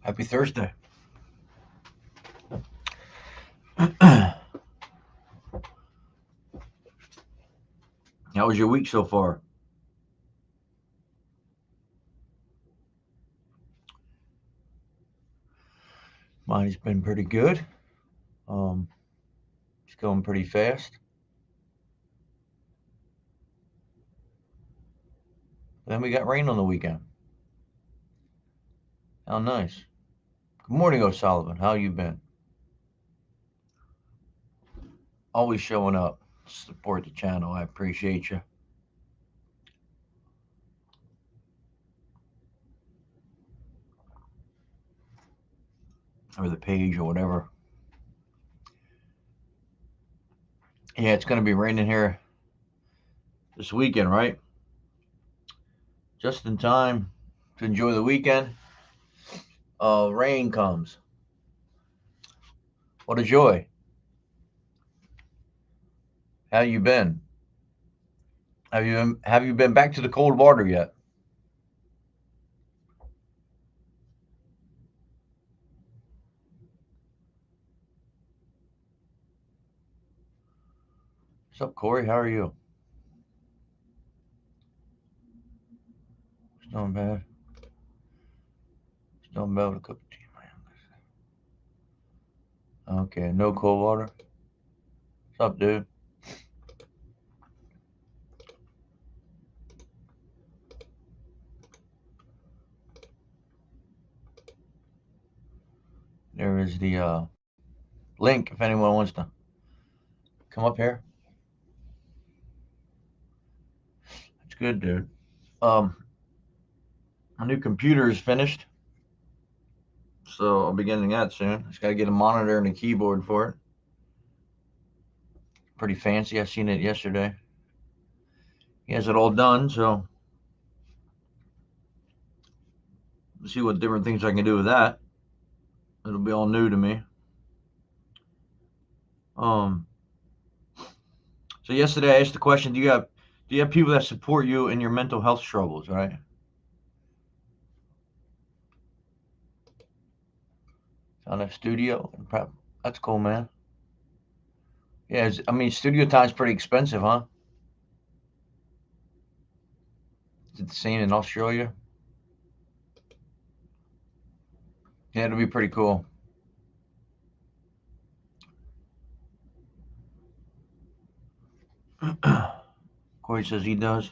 Happy Thursday. How was your week so far? Mine's been pretty good. Um, it's going pretty fast. Then we got rain on the weekend. How nice. Good morning, O'Sullivan. How you been? Always showing up. Support the channel. I appreciate you. Or the page or whatever. Yeah, it's going to be raining here this weekend, right? Just in time to enjoy the weekend. Rain comes. What a joy. How you been? Have you been back to the cold water yet? What's up, Corey? How are you? It's not bad. It's not bad with a cup of tea, man. Okay, no cold water. What's up, dude? There is the link if anyone wants to come up here. It's good, dude. Um, my new computer is finished, so I'll be getting that soon. Just got to get a monitor and a keyboard for it. Pretty fancy. I seen it yesterday. He has it all done, so we'll see what different things I can do with that. It'll be all new to me. Um, so yesterday I asked the question: Do you have people that support you in your mental health struggles? Right? On a studio and prep. That's cool, man. Yeah, I mean, studio time's pretty expensive, huh? Is it the same in Australia? Yeah, it'll be pretty cool. Corey says he does.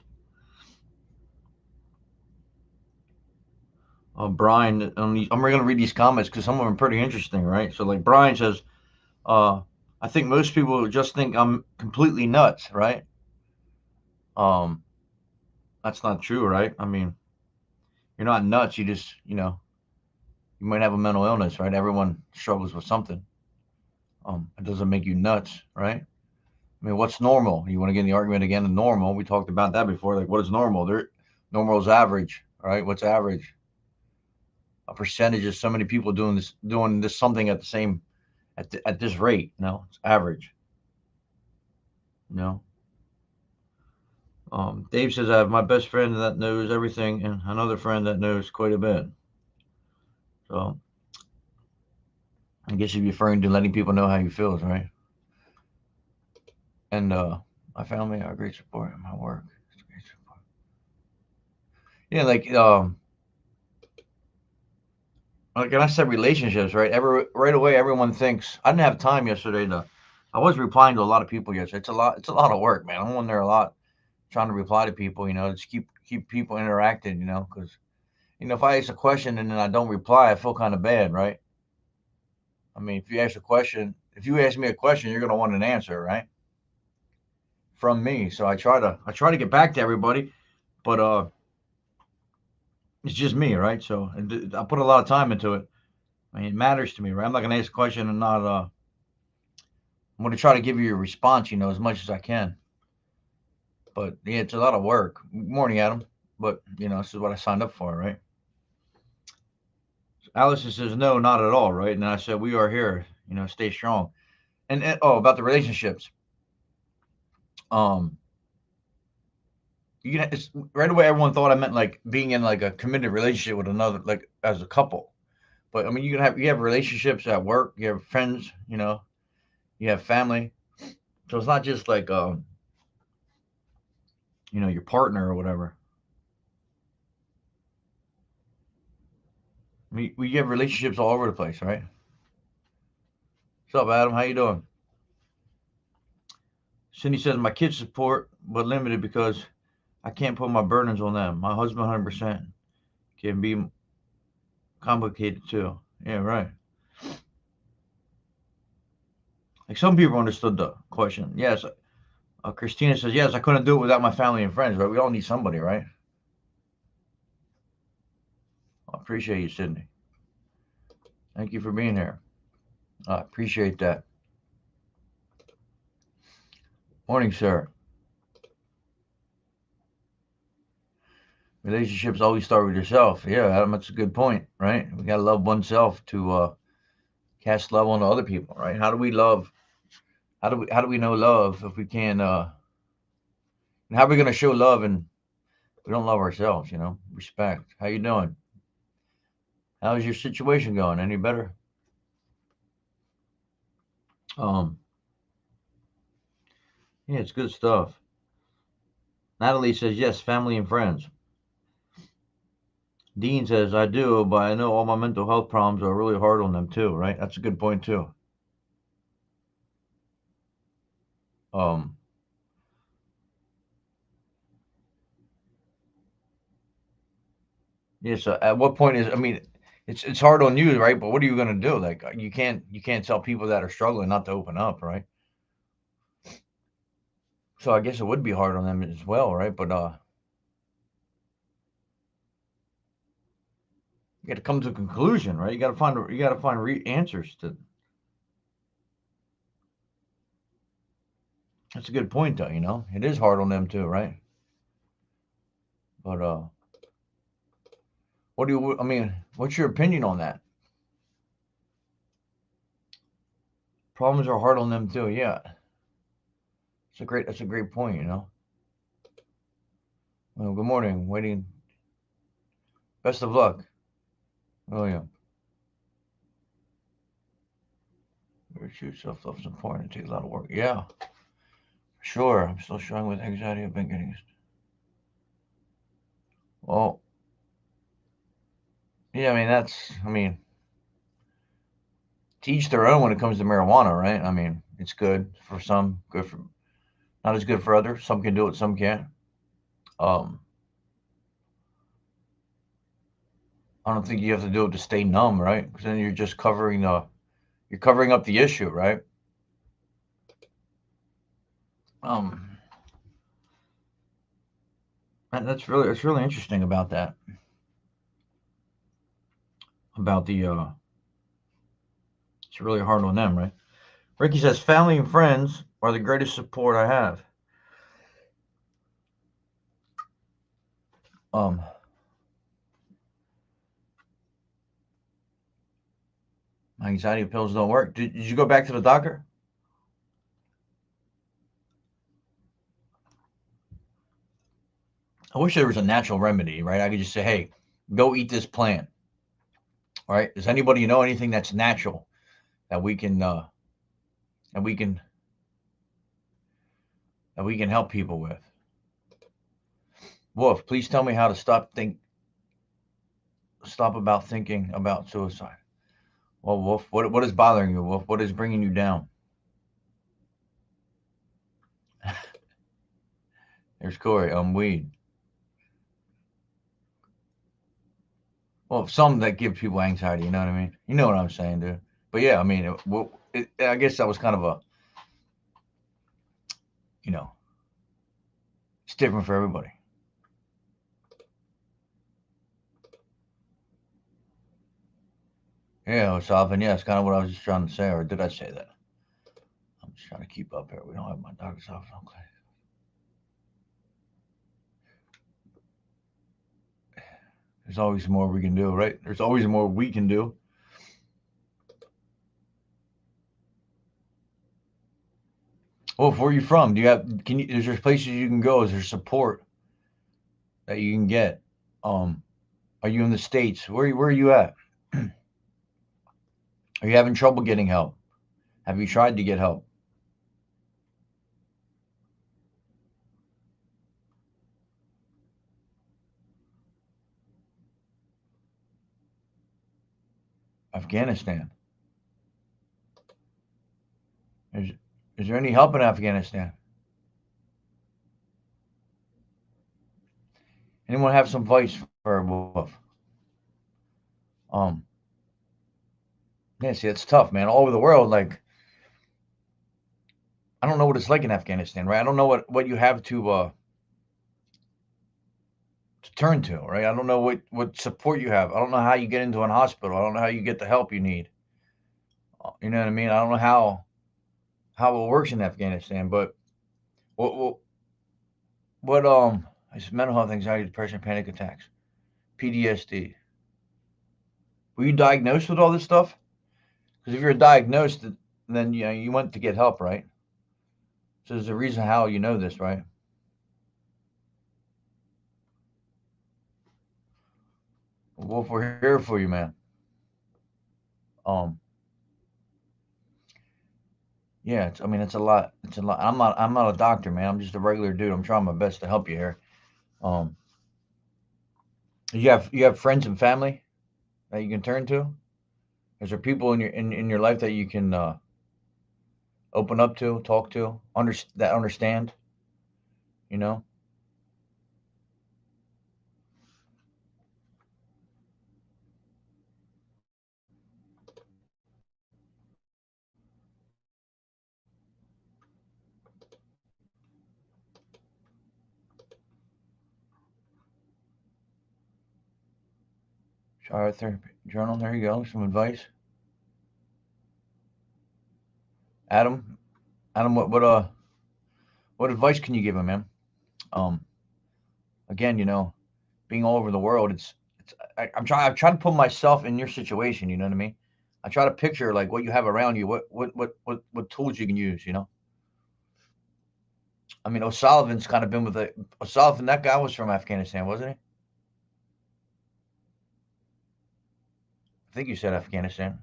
Brian, I'm going to read these comments because some of them are pretty interesting, right? So, like Brian says, uh, I think most people just think I'm completely nuts, right? Um, that's not true, right? I mean, you're not nuts. You just, you might have a mental illness, right? Everyone struggles with something. It doesn't make you nuts, right? I mean, what's normal? You want to get in the argument again of normal? We talked about that before. Like, what is normal? Normal is average, right? What's average? A percentage of so many people doing this something at the same at this rate. It's average. You know. Dave says I have my best friend that knows everything and another friend that knows quite a bit. So I guess you're referring to letting people know how you feel, right? And my family are great support in my work. It's great support. Yeah, like when I said relationships, right? Right away, everyone thinks I didn't have time yesterday to. I was replying to a lot of people yesterday. It's a lot. It's a lot of work, man. I'm on there a lot, trying to reply to people. Just keep people interacting. Because if I ask a question and then I don't reply, I feel kind of bad, right? I mean, if you ask me a question, you're gonna want an answer, right? From me. So I try to get back to everybody, but it's just me, right? So I put a lot of time into it. I mean, it matters to me, right? I'm not gonna ask a question and not I'm going to try to give you a response, as much as I can. But yeah, it's a lot of work. Morning, Adam. But this is what I signed up for, right? Allison says no, not at all, right? And I said we are here. Stay strong. And about the relationships. Um, right away everyone thought I meant like being in like a committed relationship with another, like as a couple. But I mean, you have relationships at work, you have friends, you have family. So it's not just like your partner or whatever. We have relationships all over the place, right? What's up, Adam? How you doing? Cindy says my kids support, but limited because I can't put my burdens on them. My husband, 100% can be complicated too. Yeah, right. Like some people understood the question. Yes, Christina says yes. I couldn't do it without my family and friends. Right? We all need somebody, right? I appreciate you, Sydney. Thank you for being here. I appreciate that. Morning, sir. Relationships always start with yourself. Yeah, Adam, that's a good point, right? We gotta love oneself to cast love on other people, right? How do we love? How do we know love if we can't? And how are we gonna show love and we don't love ourselves? Respect. How you doing? How's your situation going? Any better? Um, yeah, it's good stuff. Natalie says yes, family and friends. Dean says I do, but I know all my mental health problems are really hard on them too, right? That's a good point too. Um, yeah. So at what point is? I mean, it's hard on you, right? But what are you gonna do? Like you can't tell people that are struggling not to open up, right? So I guess it would be hard on them as well, right? But you got to come to a conclusion, right? You got to find answers to. That's a good point, though. It is hard on them too, right? But what do you? I mean, what's your opinion on that? Problems are hard on them too. Yeah, That's a great point. Well, good morning. Waiting. Best of luck, William. Virtue, self-love is important. It takes a lot of work. Yeah, sure. I'm still struggling with anxiety. I've been getting. Well, yeah. I mean, I mean, to each their own when it comes to marijuana, right? I mean, it's good for some, good for not as good for others. Some can do it, some can't. Um, I don't think you have to do it to stay numb, right? Because then you're just covering up the issue, right? Um, and that's really interesting about that. About the it's really hard on them, right? Ricky says family and friends are the greatest support I have. Um, my anxiety pills don't work. Did you go back to the doctor? I wish there was a natural remedy, right? I could just say, hey, go eat this plant. All right. Does anybody know anything that's natural that we can that we can that we can help people with? Wolf, please tell me how to stop about thinking about suicide. Well, Wolf, what is bothering you, Wolf? What is bringing you down? There's Corey. Weed. Well, some that give people anxiety. You know what I mean? You know what I'm saying, dude. But yeah, I mean, I guess that was kind of a, you know, it's different for everybody. Yeah, Solvin. Yeah, it's kind of what I was just trying to say, or did I say that? I'm just trying to keep up here. We don't have my doctor's office. Okay. There's always more we can do, right? There's always more we can do. Well, where are you from? Do you have? Can you? Is there places you can go? Is there support that you can get? Are you in the states? Where are you at? Are you having trouble getting help? Have you tried to get help? Afghanistan. Is, is there any help in Afghanistan? Anyone have some advice for a wolf? Um, yeah, see, it's tough, man. All over the world, like I don't know what it's like in Afghanistan, right? I don't know what you have to turn to, right? I don't know what support you have. I don't know how you get into an hospital. I don't know how you get the help you need. You know what I mean? I don't know how it works in Afghanistan, but what what it's mental health, anxiety, depression, panic attacks, PTSD. Were you diagnosed with all this stuff? Because if you're diagnosed, then you went to get help, right? So there's a reason how you know this, right? Wolf, we're here for you, man. Um, yeah, I mean, it's a lot. It's a lot. I'm not a doctor, man. I'm just a regular dude. I'm trying my best to help you here. Um, you have friends and family that you can turn to. Is there people in your life that you can open up to, talk to, that understand? You know, Child Therapy Journal. There you go. Some advice. Adam, Adam, what advice can you give him, man? Um, again, being all over the world, I'm trying to put myself in your situation. You know what I mean? I try to picture like what you have around you, what tools you can use. I mean, O'Sullivan's kind of been with O'Sullivan. That guy was from Afghanistan, wasn't he? I think you said Afghanistan.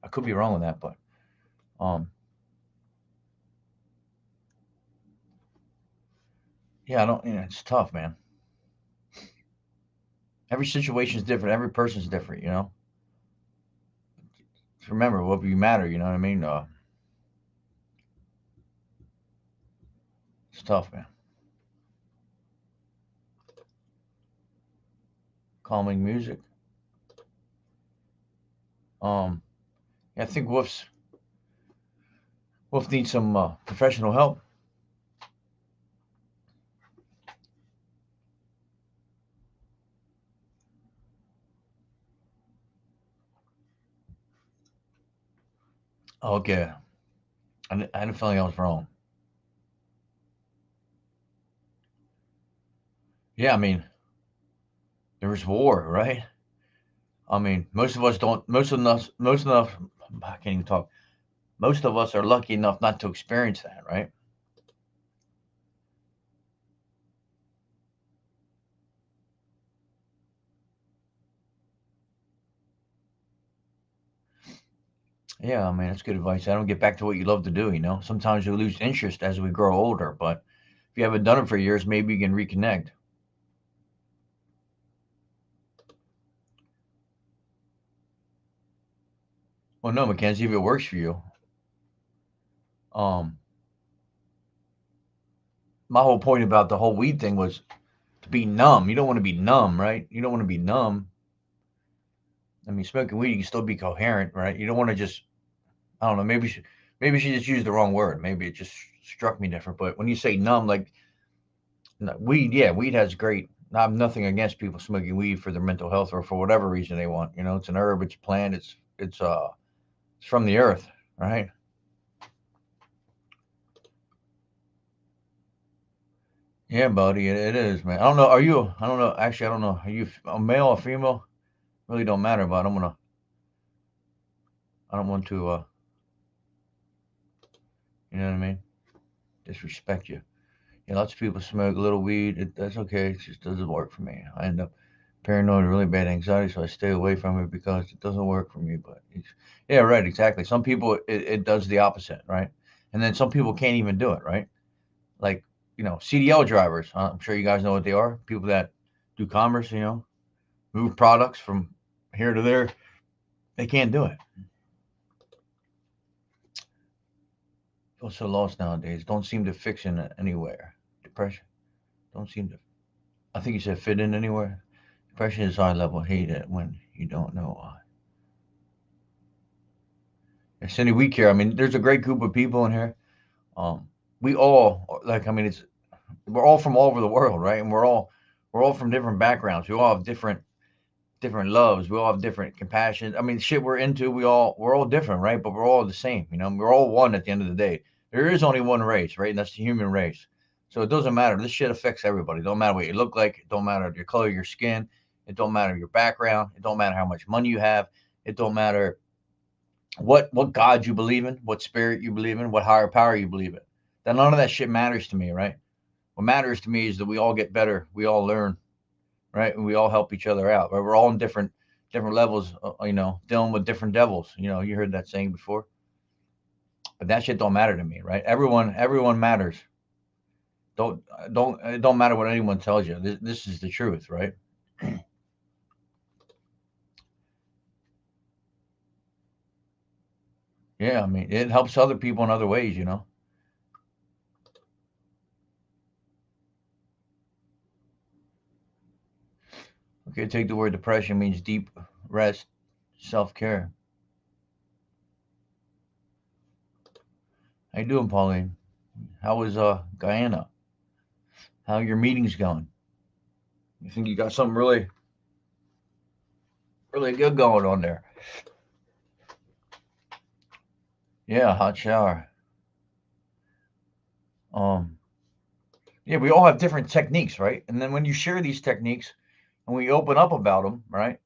I could be wrong with that, but um, yeah, I don't. It's tough, man. Every situation is different. Every person's different. Just remember, what you matter. You know what I mean? It's tough, man. Calming music. Um, yeah, I think Wolf needs some professional help. Okay, I had a feeling I was wrong. Yeah, I mean, there was war, right? I mean, most of us don't. Most of us. I can't even talk. Most of us are lucky enough not to experience that, right? Yeah, I mean, that's good advice. I don't get back to what you love to do. Sometimes we lose interest as we grow older, but if you haven't done it for years, maybe you can reconnect. Well, no, Mackenzie, if it works for you, um, my whole point about the whole weed thing was to be numb. You don't want to be numb, right? You don't want to be numb. I mean, smoking weed, you can still be coherent, right? You don't want to just, I don't know, maybe she just used the wrong word. Maybe it just struck me different. But when you say numb, like no, weed, yeah, weed has great. I have nothing against people smoking weed for their mental health or for whatever reason they want. It's an herb, it's a plant, it's from the earth, right? Yeah, buddy, it is, man. I don't know. Are you? I don't know. Actually, I don't know. Are you a male or female? Really don't matter. But I don't want to. You know what I mean? Disrespect you. Lots of people smoke a little weed. That's okay. It just doesn't work for me. I end up Paranoid, really bad anxiety, so I stay away from it because it doesn't work for me. But yeah, right, exactly. Some people it does the opposite, right? And then some people can't even do it, right? Like CDL drivers. I'm sure you guys know what they are. People that do commerce, move products from here to there. They can't do it. Feel so lost nowadays. Don't seem to fix in anywhere. Depression. Don't seem to. I think you said fit in anywhere. Depression is high level. Hate it when you don't know why. Cindy, we care. I mean, there's a great group of people in here. Um, we all like. I mean, we're all from all over the world, right? And we're all from different backgrounds. We all have different loves. We all have different compassion. I mean, shit we're into. We're all different, right? But we're all the same. We're all one at the end of the day. There is only one race, right? And that's the human race. So it doesn't matter. This shit affects everybody. It don't matter what you look like. It don't matter your color, your skin. It don't matter your background. It don't matter how much money you have. It don't matter what God you believe in, what spirit you believe in, what higher power you believe in. Then none of that shit matters to me, right? What matters to me is that we all get better, we all learn, right? And we all help each other out. Right? We're all in different levels, dealing with different devils. You heard that saying before, but that shit don't matter to me, right? Everyone matters. It don't matter what anyone tells you. This is the truth, right? Yeah, I mean, it helps other people in other ways. Okay, take the word depression means deep rest, self care. How you doing, Pauline? How was Guyana? How your meetings going? You think you got something really, really good going on there? Yeah, hot shower. Um, yeah, we all have different techniques, right? And then when you share these techniques and we open up about them, right?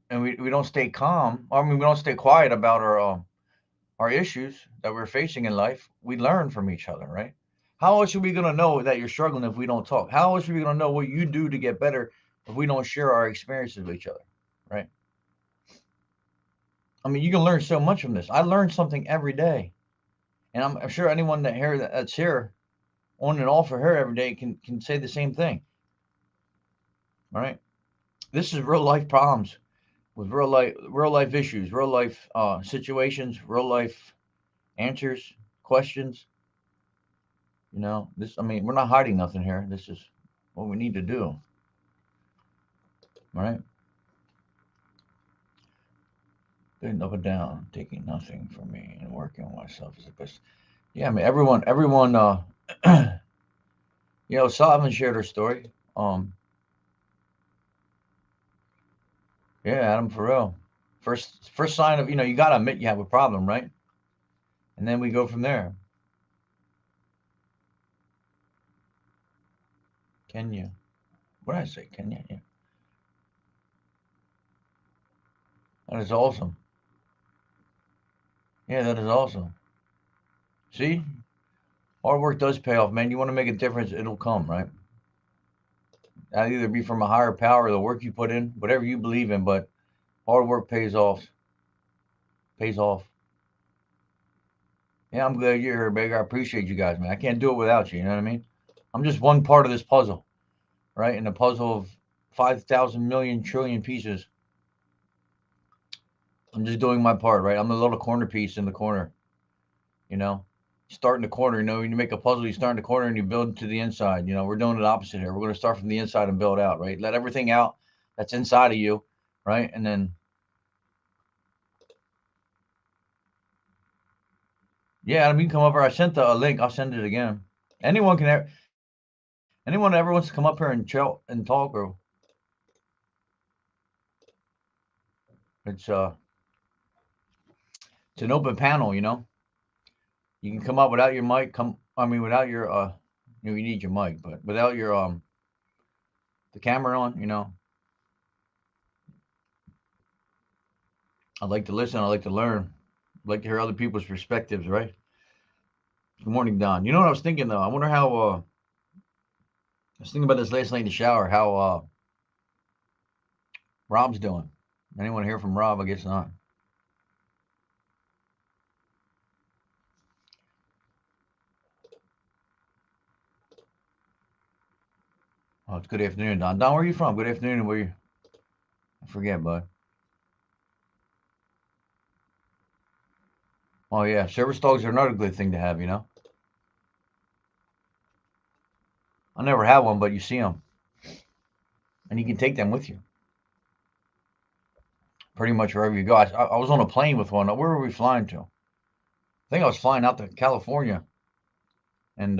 And we don't stay calm. I mean, we don't stay quiet about our issues that we're facing in life. We learn from each other, right? How else are we gonna know that you're struggling if we don't talk? How else are we gonna know what you do to get better if we don't share our experiences with each other, right? I mean, you can learn so much from this. I learn something every day, and I'm sure anyone that's here on and off of her every day can say the same thing, right? This is real life problems with real life issues, real life situations, real life answers, questions. This. I mean, we're not hiding nothing here. This is what we need to do, right? Getting up and down, taking nothing from me, and working on myself is the best. Yeah, I mean, everyone. Sullivan shared her story. Yeah, Adam, for real. First sign of you got to admit you have a problem, right? And then we go from there. Kenya. What did I say? Kenya. Yeah, that is awesome. Yeah, that is awesome. See, hard work does pay off, man. You want to make a difference, it'll come, right? That'll either be from a higher power, the work you put in, whatever you believe in, but hard work pays off. Pays off. Yeah, I'm glad you're here, Baker. I appreciate you guys, man. I can't do it without you. You know what I mean? I'm just one part of this puzzle, right? In a puzzle of 5,000 million trillion pieces. I'm just doing my part, right? I'm the little corner piece in the corner, you know? Start in the corner, when you make a puzzle, you start in the corner and you build to the inside. We're doing it opposite here. We're going to start from the inside and build out, right? Let everything out that's inside of you, right? And then, yeah, I mean, come over. I sent a link. I'll send it again. Anyone can, anyone that ever wants to come up here and chill and talk, or it's it's an open panel. You can come up without your mic. Without your you need your mic, but without your the camera on. I like to listen. I like to learn. I like to hear other people's perspectives, right? Good morning, Don. You know what I was thinking though? I wonder how. I was thinking about this last night in the shower. How. Rob's doing? Anyone hear from Rob? I guess not. Oh, it's good afternoon, Don. Don, where are you from? Good afternoon. Where you? I forget, bud. Oh yeah, service dogs are another good thing to have. I never had one, but you see them, and you can take them with you pretty much wherever you go. I was on a plane with one. Where were we flying to? I think I was flying out to California, and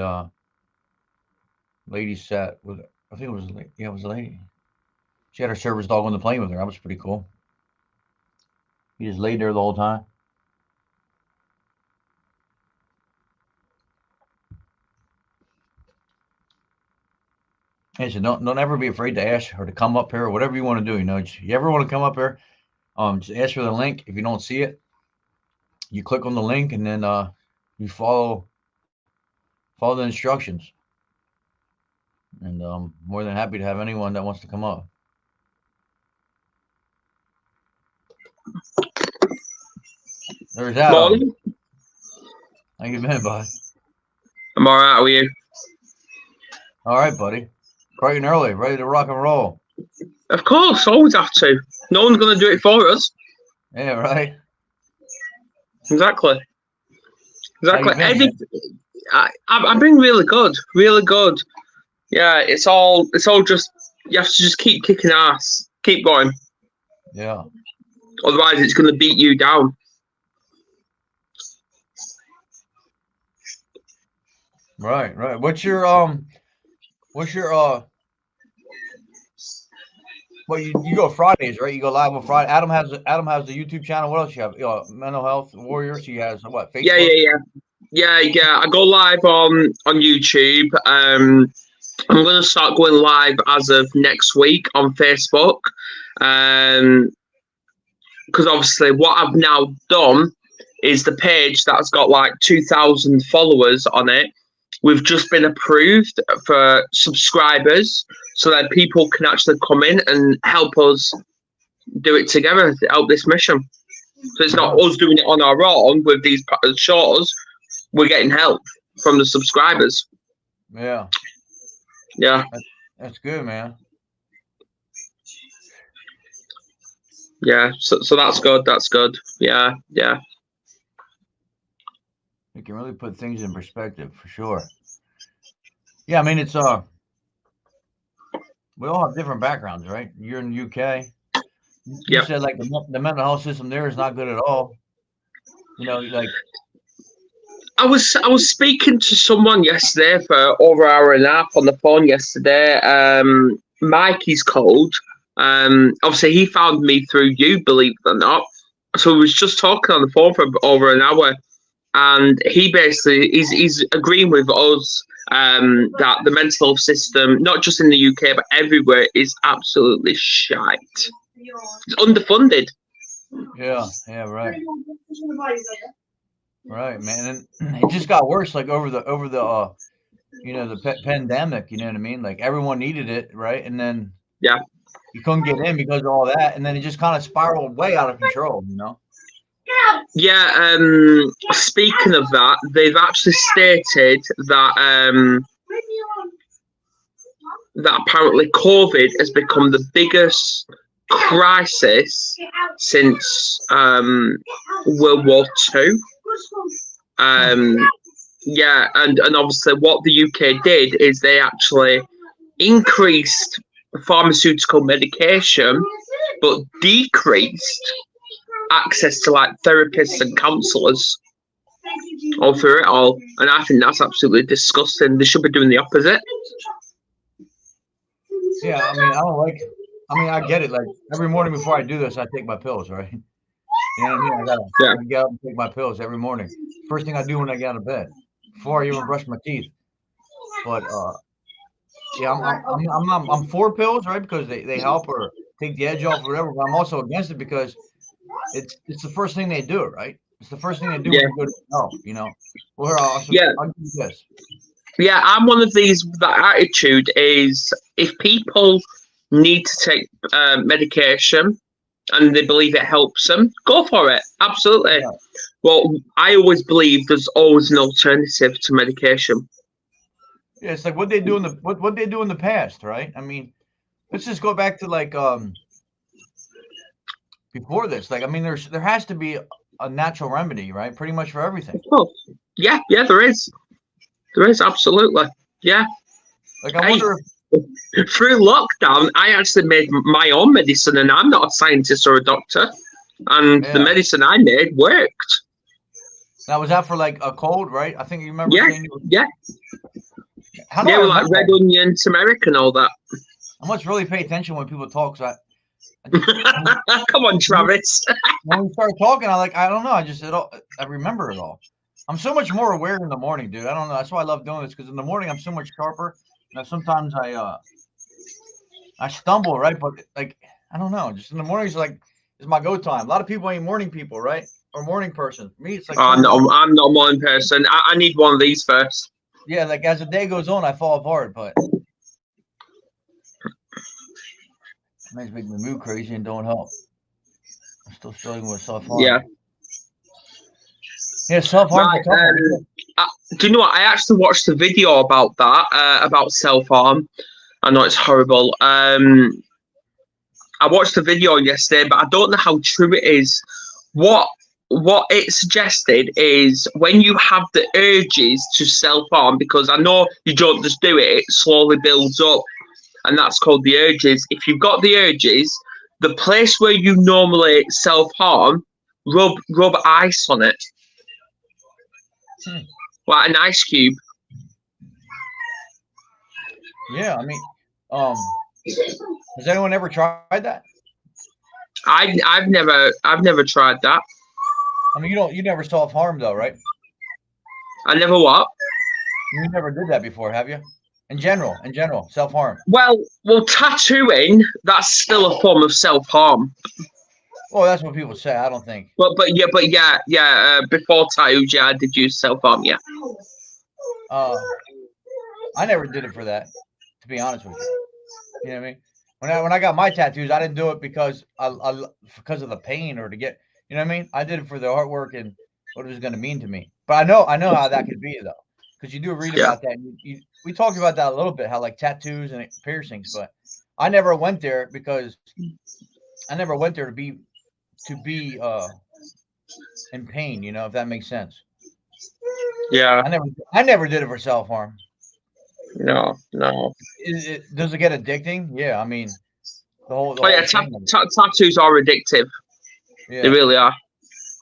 lady sat with. I think it was yeah, it was a lady. She had her service dog on the plane with her. That was pretty cool. He just laid there the whole time. Hey, so don't ever be afraid to ask her to come up here or whatever you want to do. You ever want to come up here, just ask for the link. If you don't see it, you click on the link and then you follow the instructions. And more than happy to have anyone that wants to come up. There's Adam. Morning. How you been, bud? I'm all right. How are you? All right, buddy. Bright and early, ready to rock and roll. Of course, always have to. No one's going to do it for us. Yeah, right. Exactly. How you been, I've been really good. Really good. Yeah, it's all just, you have to just keep kicking ass. Keep going. Yeah. Otherwise, it's going to beat you down. Right. What's your well, you go Fridays, right? You go live on Friday. Adam has the YouTube channel. What else you have? Mental Health Warriors. He has what? Facebook. Yeah. I go live on YouTube. I'm going to start going live as of next week on Facebook. Because obviously, what I've now done is the page that's got like 2,000 followers on it. We've just been approved for subscribers so that people can actually come in and help us do it together, help this mission. So it's not us doing it on our own with these shorts. We're getting help from the subscribers. Yeah. Yeah. That's good, man. Yeah. So that's good. That's good. Yeah. You can really put things in perspective for sure. Yeah, I mean it's we all have different backgrounds, right? You're in the UK. You said like the mental health system there is not good at all. Like I was speaking to someone yesterday for over an hour and a half on the phone yesterday. Mike, he's called. Obviously he found me through you, believe it or not. So we was just talking on the phone for over an hour, and he basically he's agreeing with us that the mental health system, not just in the UK but everywhere, is absolutely shite. It's underfunded. Yeah, right. Right, man, and it just got worse. Like over the the pandemic. You know what I mean? Like everyone needed it, right? And then you couldn't get in because of all that, and then it just kind of spiraled way out of control. Yeah. Speaking of that, they've actually stated that that apparently COVID has become the biggest crisis since World War II. Yeah, and obviously what the UK did is they actually increased pharmaceutical medication, but decreased access to like therapists and counsellors all through it all. And I think that's absolutely disgusting. They should be doing the opposite. Yeah, I mean, I get it. Like every morning before I do this, I take my pills, right? You know what I mean? I get up and take my pills every morning. First thing I do when I get out of bed, before I even brush my teeth. But yeah, I'm for pills, right? Because they help or take the edge off or whatever. But I'm also against it because it's the first thing they do, right? It's the first thing they do when you go to help, Well, I'll do this. Yeah, I'm one of these. That attitude is if people need to take medication and they believe it helps them, go for it. Absolutely. Yeah. Well, I always believe there's always an alternative to medication. Yeah, it's like what they do in the what they do in the past, right? I mean, let's just go back to like before this. Like, I mean, there has to be a natural remedy, right? Pretty much for everything. Oh, yeah, there is. There is, absolutely. Yeah. Like, I Hey, wonder through lockdown, I actually made my own medicine, and I'm not a scientist or a doctor. And the yeah. medicine I made worked. Now, was that for like a cold, right? I think you remember Yeah, saying yeah. how do They I were like remember red that? onion, turmeric, and all that. I must really pay attention when people talk. So I just Come on, Travis. when we start talking, I don't know. I remember it all. I'm so much more aware in the morning, dude. I don't know. That's why I love doing this because in the morning I'm so much sharper. Now sometimes I stumble, right? But like I don't know. Just in the mornings, like is my go time. A lot of people ain't morning people, right? Or morning person. For me, it's like Oh, totally no, different. I'm not a morning person. I need one of these first. Yeah, like as the day goes on, I fall apart. But it makes me move crazy and don't help. I'm still struggling with self harm. Yeah. Yeah, self harm's a Right. tough one. Do you know what? I actually watched a video about that, about self harm. I know it's horrible. I watched the video yesterday, but I don't know how true it is. What what it suggested is when you have the urges to self harm, because I know you don't just do it; it slowly builds up, and that's called the urges. If you've got the urges, the place where you normally self harm, rub ice on it, Hmm. like an ice cube. Yeah, I mean, has anyone ever tried that? I've never tried that. I mean, you never self harm though, right? I never what? You never did that before, have you? In general, self harm. Well, tattooing, that's still a form of self harm. Well, that's what people say. I don't think. But yeah. Before tattoos, yeah, I did use self harm. Yeah, Uh, I never did it for that, to be honest with you. You know what I mean? When I got my tattoos, I didn't do it because because of the pain or to get. You know what I mean? I did it for the artwork and what it was going to mean to me. But I know how that could be though, because you do read yeah. about that. We talked about that a little bit, how like tattoos and piercings, but I never went there because I never went there to be in pain. You know, if that makes sense. Yeah. I never did it for self harm. No, no. Does it get addicting? Yeah, I mean the Oh yeah, whole thing of it. tattoos are addictive. They Yeah, really are.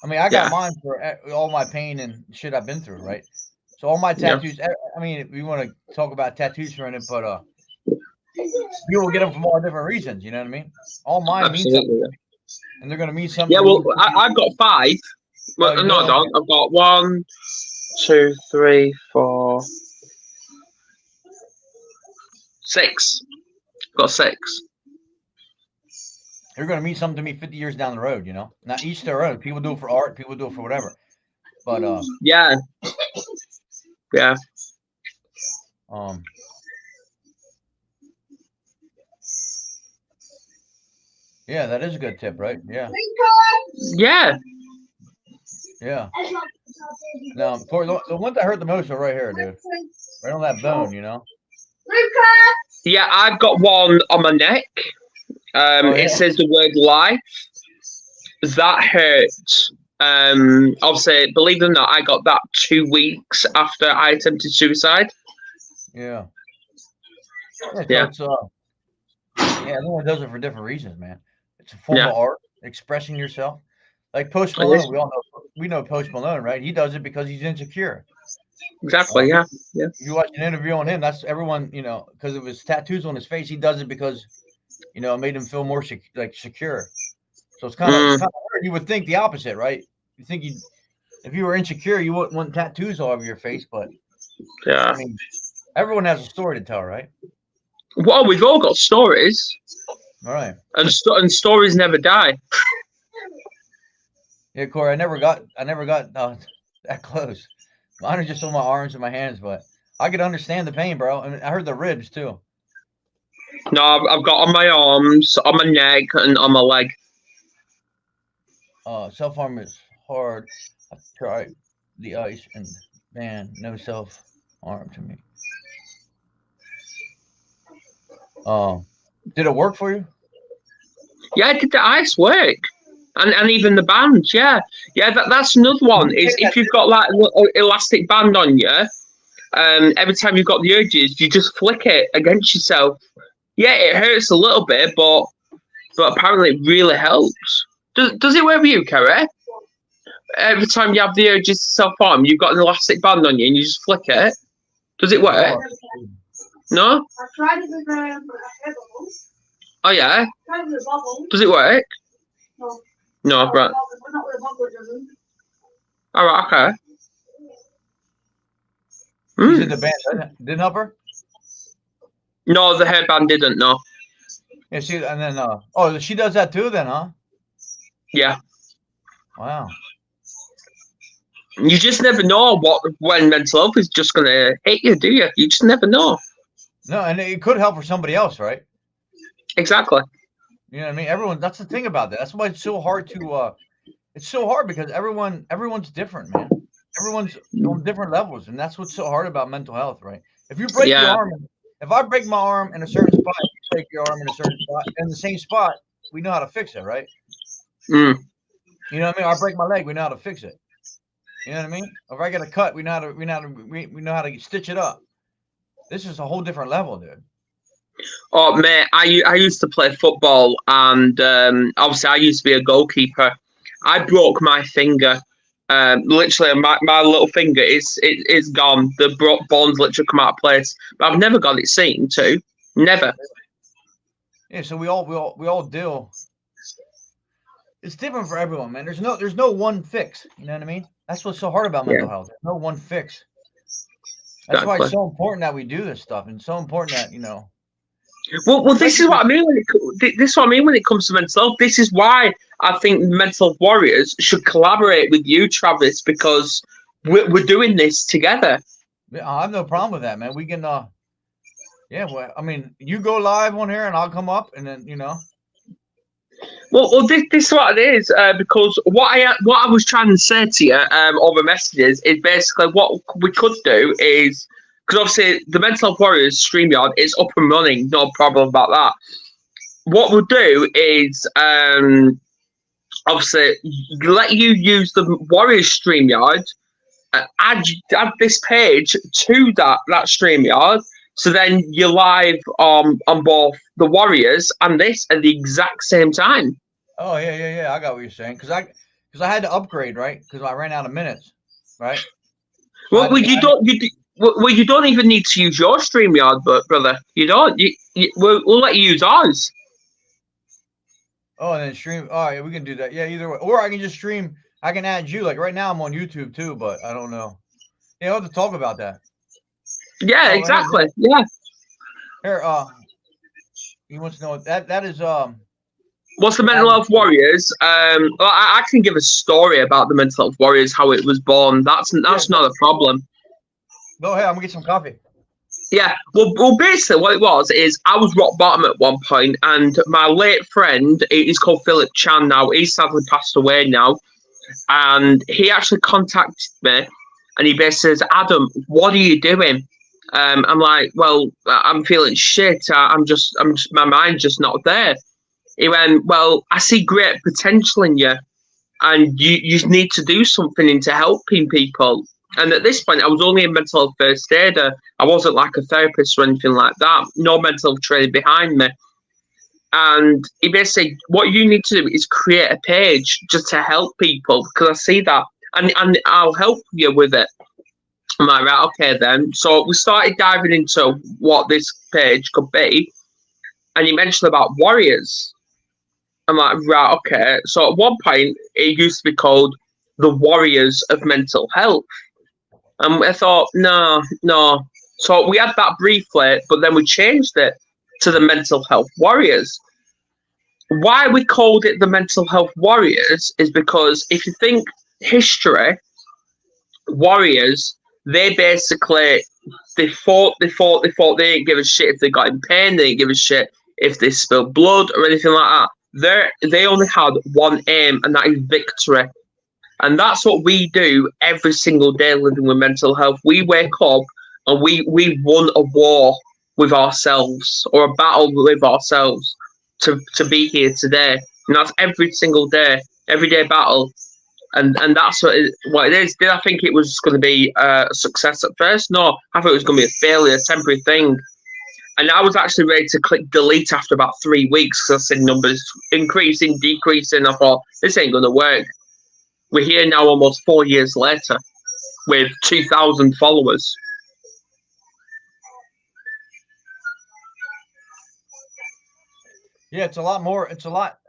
I mean I got Yeah, mine for all my pain and shit I've been through, right? So all my yeah. tattoos. I mean, if we want to talk about tattoos for a minute, but people get them from all different reasons. You know what I mean? All mine mean something, Absolutely. Yeah. and they're gonna mean something Yeah. to Well, you. I've got five. Oh, Well, you do? no, I Okay. don't. I've got one, two, three, four, six. Got six. They're gonna mean something to me 50 years down the road. You know, now each their own. People do it for art. People do it for whatever. But Yeah, yeah, um, yeah, that is a good tip, right? Yeah, yeah. yeah. Now, Corey, the one that hurt the most are right here, dude. Right on that bone, you know. Yeah, I've got one on my neck. Oh It yeah, says the word life. That hurts. Obviously, believe it or not, I got that 2 weeks after I attempted suicide. yeah, yeah. So Yeah, it's yeah, everyone does it for different reasons, man. It's a form yeah, of art, expressing yourself. Like Post it Malone, is. we know Post Malone, right? He does it because he's insecure. Exactly. Yeah, yeah. If you watch an interview on him, that's everyone, you know, because of his tattoos on his face. He does it because it made him feel more secure. So it's Mm, kind of weird. You would think the opposite, right? You think you if you were insecure, you wouldn't want tattoos all over your face. But I yeah. mean, everyone has a story to tell, right? Well, we've all got stories, All right. and stories never die. Yeah, Corey, I never got that close. Mine are just on my arms and my hands, but I could understand the pain, bro. And I heard the ribs too. No, I've got on my arms, on my neck, and on my leg. Self harm is hard. I've tried the ice and man, no self harm to me. Did it work for you? Yeah, I did the ice work. And even the band, yeah. That's another one. Is if you've got like an elastic band on you, every time you've got the urges, you just flick it against yourself. Yeah, it hurts a little bit, but apparently it really helps. Does it work for you, Kerry? Every time you have the urges to self harm, you've got an elastic band on you and you just flick it. Does it work? No. I tried it with hair bubbles. Oh yeah. Tried it with bubbles. Does it work? No. No, right. Not with a bubble, it doesn't. All right, okay. You said the band didn't help her? No, the hairband didn't. No. Yeah, and then she does that too, then, huh? Yeah. Wow. You just never know when mental health is just gonna hit you, do you? You just never know. No, and it could help for somebody else, right? Exactly. You know what I mean? That's the thing about that. That's why it's so hard to. It's so hard because everyone's different, man. Everyone's on different levels, and that's what's so hard about mental health, right? If you break your arm, if I break my arm in a certain spot, you break your arm in a certain spot, in the same spot, we know how to fix it, right? Mm. You know what I mean? I break my leg, we know how to fix it. You know what I mean? If I get a cut, we know how to stitch it up. This is a whole different level, dude. Oh, mate, I used to play football, and obviously I used to be a goalkeeper. I broke my finger. Literally, my little finger is gone. The bones literally come out of place. But I've never got it seen to. Never. Yeah, so we all deal. It's different for everyone, man. There's no one fix. You know what I mean? That's what's so hard about mental health. There's no one fix. That's why it's so important that we do this stuff, and so important that Well, this is what I mean. This is what I mean when it comes to mental health. This is why I think mental health warriors should collaborate with you, Travis, because we're doing this together. Yeah, I have no problem with that, man. We can, well, I mean, you go live on here, and I'll come up, and then Well, this is what it is, because what I was trying to say to you over messages is basically what we could do is, because obviously the Mental Health Warriors StreamYard is up and running, no problem about that. What we'll do is obviously let you use the Warriors StreamYard, add this page to that StreamYard, so then you're live on both the Warriors and this at the exact same time. Oh yeah. I got what you're saying because I had to upgrade, right? Because I ran out of minutes, right? Well, you don't even need to use your StreamYard, but brother, you don't. We'll let you use ours. Oh, and then stream. Oh, yeah, we can do that. Yeah, either way. Or I can just stream. I can add you. Like right now, I'm on YouTube too, but I don't know. Yeah, we'll have to talk about that. Yeah, exactly. Yeah. Here, he wants to know that is What's the Mental Health Warriors? Well, I can give a story about the Mental Health Warriors, how it was born. That's not a problem. Go ahead. I'm gonna get some coffee. Yeah. Well, basically, what it was is I was rock bottom at one point, and my late friend, he's called Philip Chan now. He's sadly passed away now, and he actually contacted me, and he basically says, "Adam, what are you doing?" I'm like, "Well, I'm feeling shit. I'm just my mind's just not there." He went, "Well, I see great potential in you, and you need to do something into helping people." And at this point, I was only a mental health first aider. I wasn't like a therapist or anything like that. No mental health training behind me. And he basically said, what you need to do is create a page just to help people, because I see that, and I'll help you with it. I'm like, right, okay then. So we started diving into what this page could be, and he mentioned about warriors. I'm like, right, okay. So at one point, it used to be called the Warriors of Mental Health. And I thought, no. So we had that briefly, but then we changed it to the Mental Health Warriors. Why we called it the Mental Health Warriors is because if you think history, warriors, they basically They fought. They didn't give a shit if they got in pain. They didn't give a shit if they spilled blood or anything like that. They only had one aim, and that is victory. And that's what we do every single day living with mental health. We wake up and we won a war with ourselves or a battle with ourselves to be here today. And that's every single day, everyday battle. And that's what it is. Did I think it was going to be a success at first? No, I thought it was going to be a failure, a temporary thing. And I was actually ready to click delete after about 3 weeks because I said numbers increasing, decreasing. I thought, this ain't going to work. We're here now almost 4 years later with 2,000 followers. Yeah, it's a lot more. It's a lot.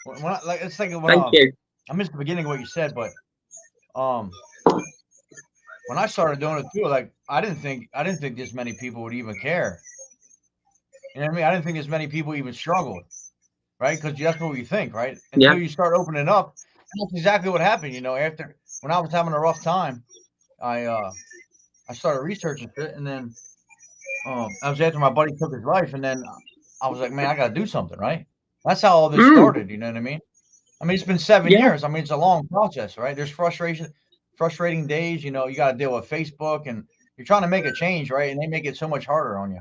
Let's think of Thank you. I missed the beginning of what you said, but when I started doing it too, like I didn't think this many people would even care. You know what I mean? I didn't think this many people even struggled, right? Because that's what you think, right? Until you start opening up. That's exactly what happened. You know, after when I was having a rough time, I started researching it, and then I was after my buddy took his life, and then I was like, man, I got to do something, right? That's how all this started. You know what I mean? I mean, it's been 7 years. I mean, it's a long process, right? There's frustrating days. You know, you got to deal with Facebook, and you're trying to make a change, right? And they make it so much harder on you.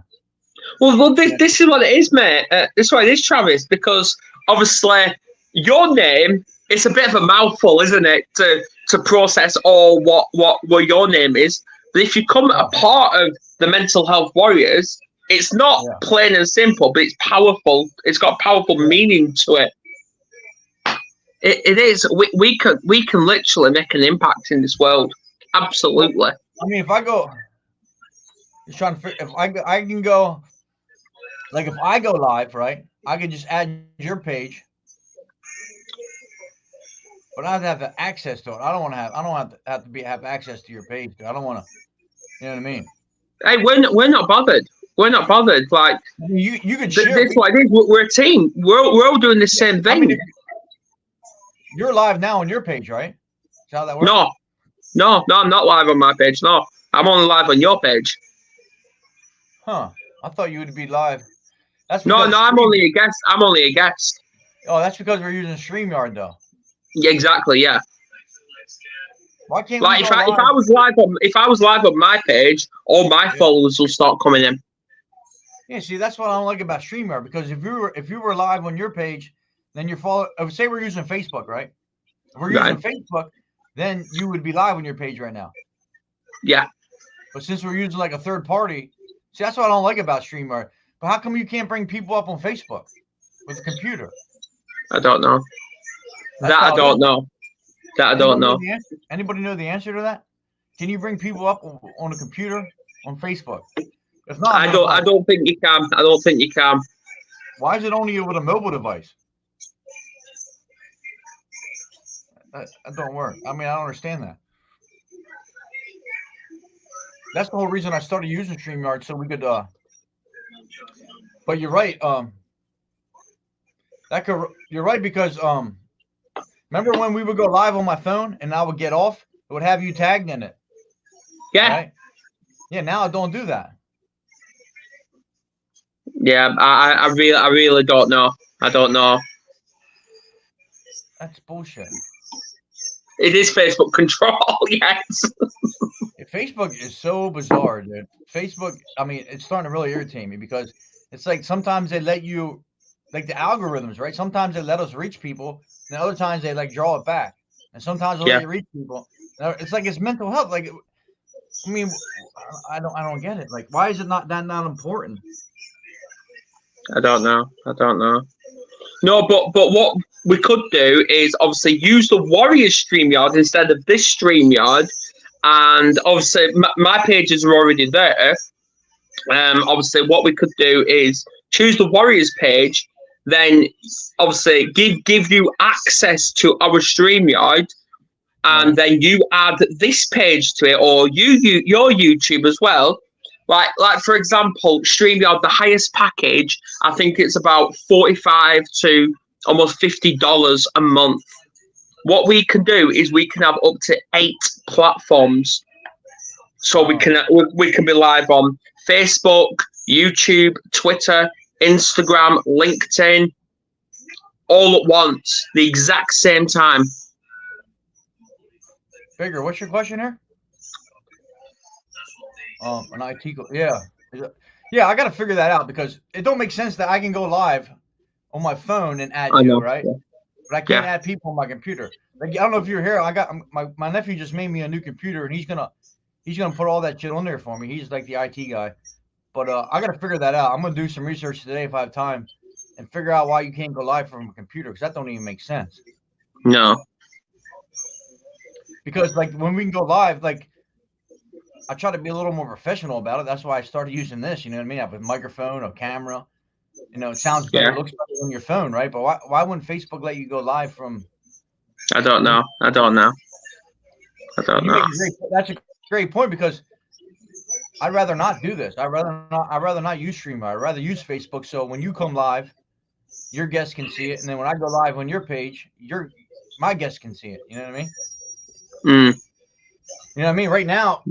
Well, this is what it is, mate. This is what it is, Travis, because obviously your name, it's a bit of a mouthful, isn't it, to process all what your name is. But if you come a part of the Mental Health Warriors, it's not plain and simple, but it's powerful. It's got powerful meaning to it. It is. We can literally make an impact in this world. Absolutely. I mean, if I go, just trying to, if I can go, like if I go live, right? I can just add your page, but I have to have access to it. I don't have access to your page. I don't want to. You know what I mean? Hey, we're not bothered. We're not bothered. Like you can share. This what it is. We're a team. We're all doing the same thing. I mean, you're live now on your page, right? Is how that works? No, I'm not live on my page. No, I'm only live on your page. Huh? I thought you would be live. No, I'm only a guest. I'm only a guest. Oh, that's because we're using StreamYard, though. Yeah, exactly. Yeah. Why can't like if I was live on my page, all my followers will start coming in. Yeah, see, that's what I don't like about StreamYard, because if you were live on your page, then your follow. Say we're using Facebook, right? If we're using Facebook, then you would be live on your page right now. Yeah. But since we're using like a third party, see, that's what I don't like about StreamYard. But how come you can't bring people up on Facebook with a computer? I don't know. I don't know. Anybody know the answer to that? Can you bring people up on a computer on Facebook? If not, I don't think you can. I don't think you can. Why is it only with a mobile device? That don't work. I mean, I don't understand that. That's the whole reason I started using StreamYard, so we could. But you're right. You're right, because remember when we would go live on my phone and I would get off, it would have you tagged in it. Yeah. Right? Yeah. Now I don't do that. Yeah, I really don't know. I don't know. That's bullshit. It is Facebook control, yes. Facebook is so bizarre, dude. Facebook, I mean, it's starting to really irritate me, because it's like sometimes they let you, like the algorithms, right? Sometimes they let us reach people, and other times they like draw it back. And sometimes they let you reach people. It's like it's mental health. Like, I mean, I don't get it. Like, why is it not important? I don't know. No, but what we could do is obviously use the Warriors StreamYard instead of this StreamYard. And obviously my pages are already there. Obviously what we could do is choose the Warriors page, then obviously give you access to our StreamYard, and then you add this page to it, or your YouTube as well. Like for example, StreamYard, the highest package, I think it's about $45 to almost $50 a month. What we can do is we can have up to 8 platforms. So we can be live on Facebook, YouTube, Twitter, Instagram, LinkedIn, all at once, the exact same time. Figure, what's your question here? An IT, yeah. Yeah, I got to figure that out because it don't make sense that I can go live on my phone and add I you, know. right? Yeah. But I can't add people on my computer. Like, I don't know if you're here. I got my nephew just made me a new computer, and he's gonna put all that shit on there for me. He's like the IT guy. But I got to figure that out. I'm gonna do some research today if I have time, and figure out why you can't go live from a computer because that don't even make sense. No. Because like when we can go live, like I try to be a little more professional about it. That's why I started using this. You know what I mean? I have a microphone, a camera. You know, it sounds better, looks better on your phone, right? But why wouldn't Facebook let you go live from? I don't know. That's a great point because I'd rather not do this. I'd rather not use Streamer. I'd rather use Facebook. So when you come live, your guests can see it, and then when I go live on your page, my guests can see it. You know what I mean? Mm. You know what I mean? Right now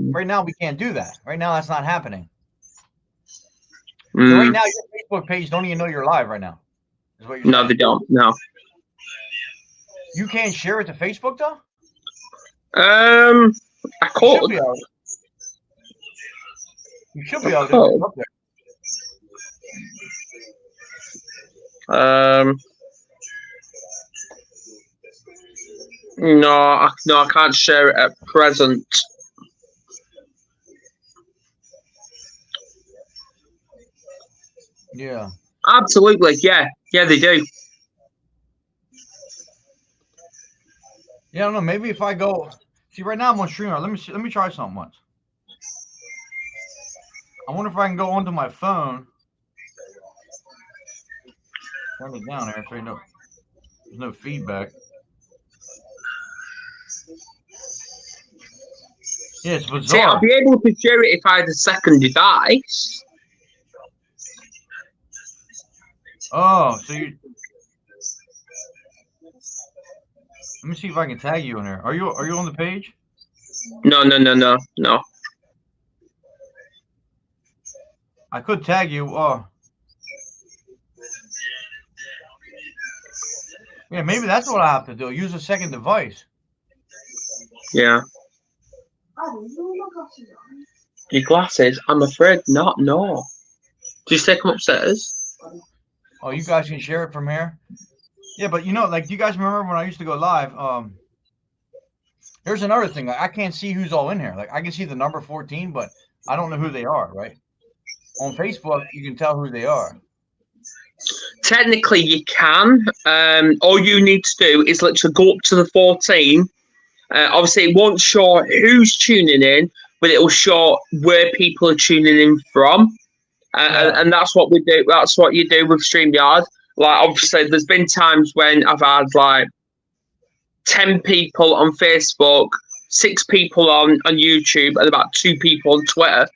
we can't do that. Right now that's not happening. So right now your Facebook page don't even know you're live right now. Is what you're saying. No, they don't. No. You can't share it to Facebook though? I could. You should be able to do it up there. No, I can't share it at present. Yeah. Absolutely. Yeah, they do. Yeah, I don't know. Maybe if I go see right now I'm on Streamer. Let me try something once. I wonder if I can go onto my phone. Turn it down there so there's no feedback. Yeah, it's bizarre. See, I'll be able to share it if I had a second device. Oh, so you. Let me see if I can tag you in there. Are you on the page? No. I could tag you. Yeah, maybe that's what I have to do. Use a second device. Yeah. Your glasses? I'm afraid not. No. Just take them upstairs. Oh, you guys can share it from here. Yeah, but you know, like, do you guys remember when I used to go live? Here's another thing. Like, I can't see who's all in here. Like, I can see the number 14, but I don't know who they are, right? On Facebook, you can tell who they are. Technically, you can. All you need to do is literally go up to the 14. Obviously, it won't show who's tuning in, but it will show where people are tuning in from. And that's what we do. That's what you do with StreamYard. Like, obviously, there's been times when I've had like 10 people on Facebook, 6 people on YouTube, and about 2 people on Twitter.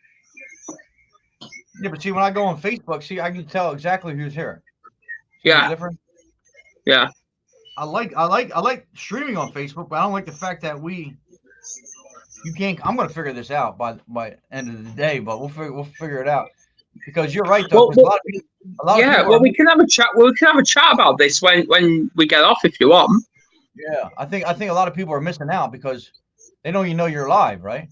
Yeah, but see, when I go on Facebook, see, I can tell exactly who's here. See Yeah. different? Yeah. I like streaming on Facebook, but I don't like the fact that you can't. I'm gonna figure this out by end of the day, but we'll figure it out. Because you're right, though. Well, a lot of people we can have a chat. We can have a chat about this when we get off, if you want. Yeah, I think a lot of people are missing out because they don't even know you're live, right?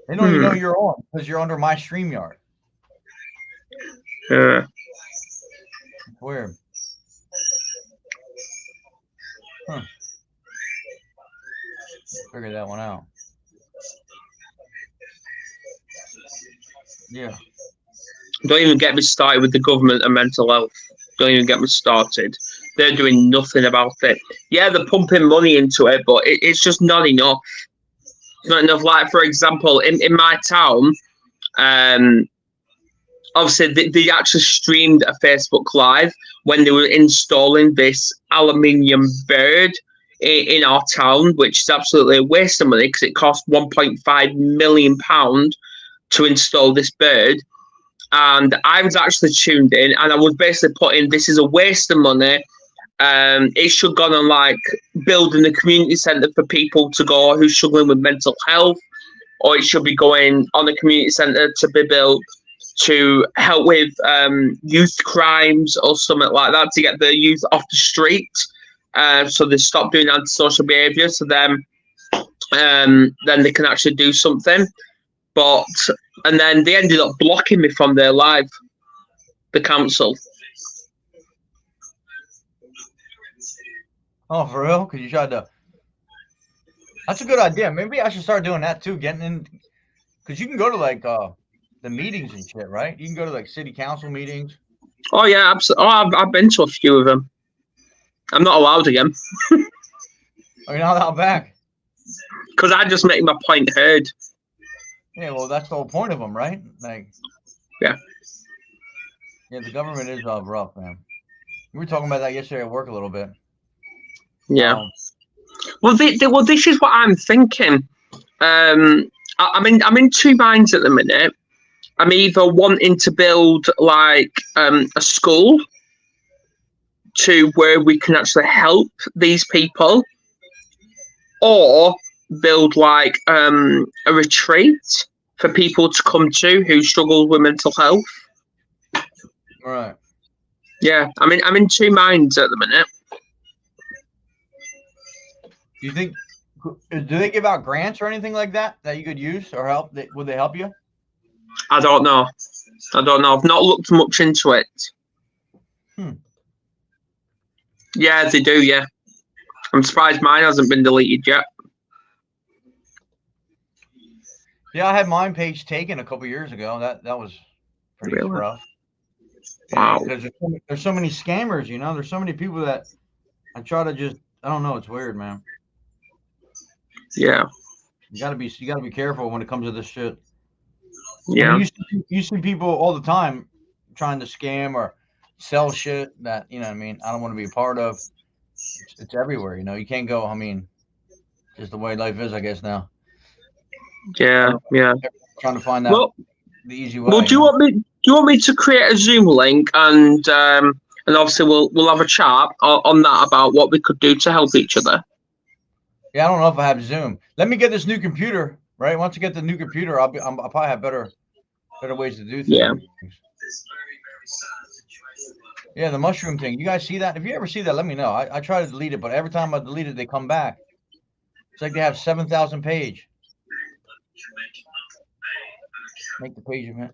They don't even know you're on because you're under my StreamYard. Yeah. It's weird. Huh. Figure that one out. Yeah. Don't even get me started with the government and mental health. Don't even get me started. They're doing nothing about it. Yeah, they're pumping money into it, but it's just not enough. It's not enough. Like, for example, in my town, obviously they actually streamed a Facebook Live when they were installing this aluminium bird in our town, which is absolutely a waste of money because it cost £1.5 million to install this bird. And I was actually tuned in and I was basically putting, this is a waste of money. It should go on like building a community centre for people to go who's struggling with mental health, or it should be going on a community centre to be built to help with youth crimes or something like that, to get the youth off the street, so they stop doing antisocial behaviour. So then they can actually do something. And then they ended up blocking me from their live, the council. Oh, for real? Because you tried to. That's a good idea. Maybe I should start doing that too. Getting in, because you can go to like the meetings and shit, right? You can go to like city council meetings. Oh yeah, absolutely. Oh, I've been to a few of them. I'm not allowed again. Oh, you're not allowed back. Because I just make my point heard. Yeah, well, that's the whole point of them, right? Like, yeah. Yeah, the government is rough, man. We were talking about that yesterday at work a little bit. Yeah. Well, this is what I'm thinking. I'm in two minds at the minute. I'm either wanting to build like a school to where we can actually help these people, or build like a retreat for people to come to who struggle with mental health. Right. Yeah, I'm in two minds at the minute. Do you think? Do they give out grants or anything like that you could use or help? Would they help you? I don't know. I've not looked much into it. Yeah, they do. Yeah, I'm surprised mine hasn't been deleted yet. Yeah, I had mine page taken a couple years ago. That was pretty rough. Wow. Because there's so many scammers, you know. There's so many people that I try to just. I don't know. It's weird, man. Yeah. You gotta be careful when it comes to this shit. Yeah. I mean, you see people all the time trying to scam or sell shit that, you know what I mean, I don't want to be a part of. It's everywhere, you know. You can't go, I mean, just the way life is, I guess, now. Yeah, yeah. Trying to find out the easy way. Well, do you want me to create a Zoom link, and obviously we'll have a chat on that about what we could do to help each other? Yeah, I don't know if I have Zoom. Let me get this new computer, right? Once I get the new computer, I'll probably have better ways to do things. Yeah. Yeah, the mushroom thing. You guys see that? If you ever see that, let me know. I try to delete it, but every time I delete it, they come back. It's like they have 7,000 page. Make the page event.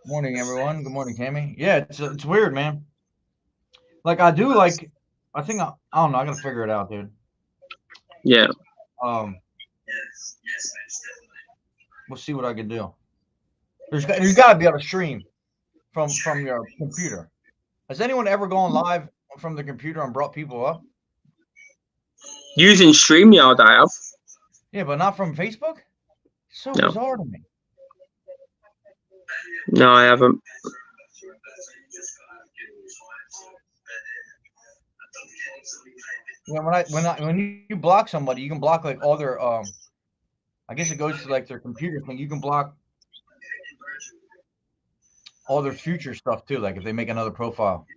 Morning, everyone. Good morning, Tammy. Yeah, it's weird, man. Like I do, like I think I don't know. I gotta figure it out, dude. Yeah. We'll see what I can do. There's got to be able to stream from your computer. Has anyone ever gone live from the computer and brought people up? Using StreamYard, I have. Yeah, but not from Facebook? It's so bizarre to me. No, I haven't. Yeah, when you block somebody, you can block like all their I guess it goes to like their computer thing. You can block all their future stuff too, like if they make another profile.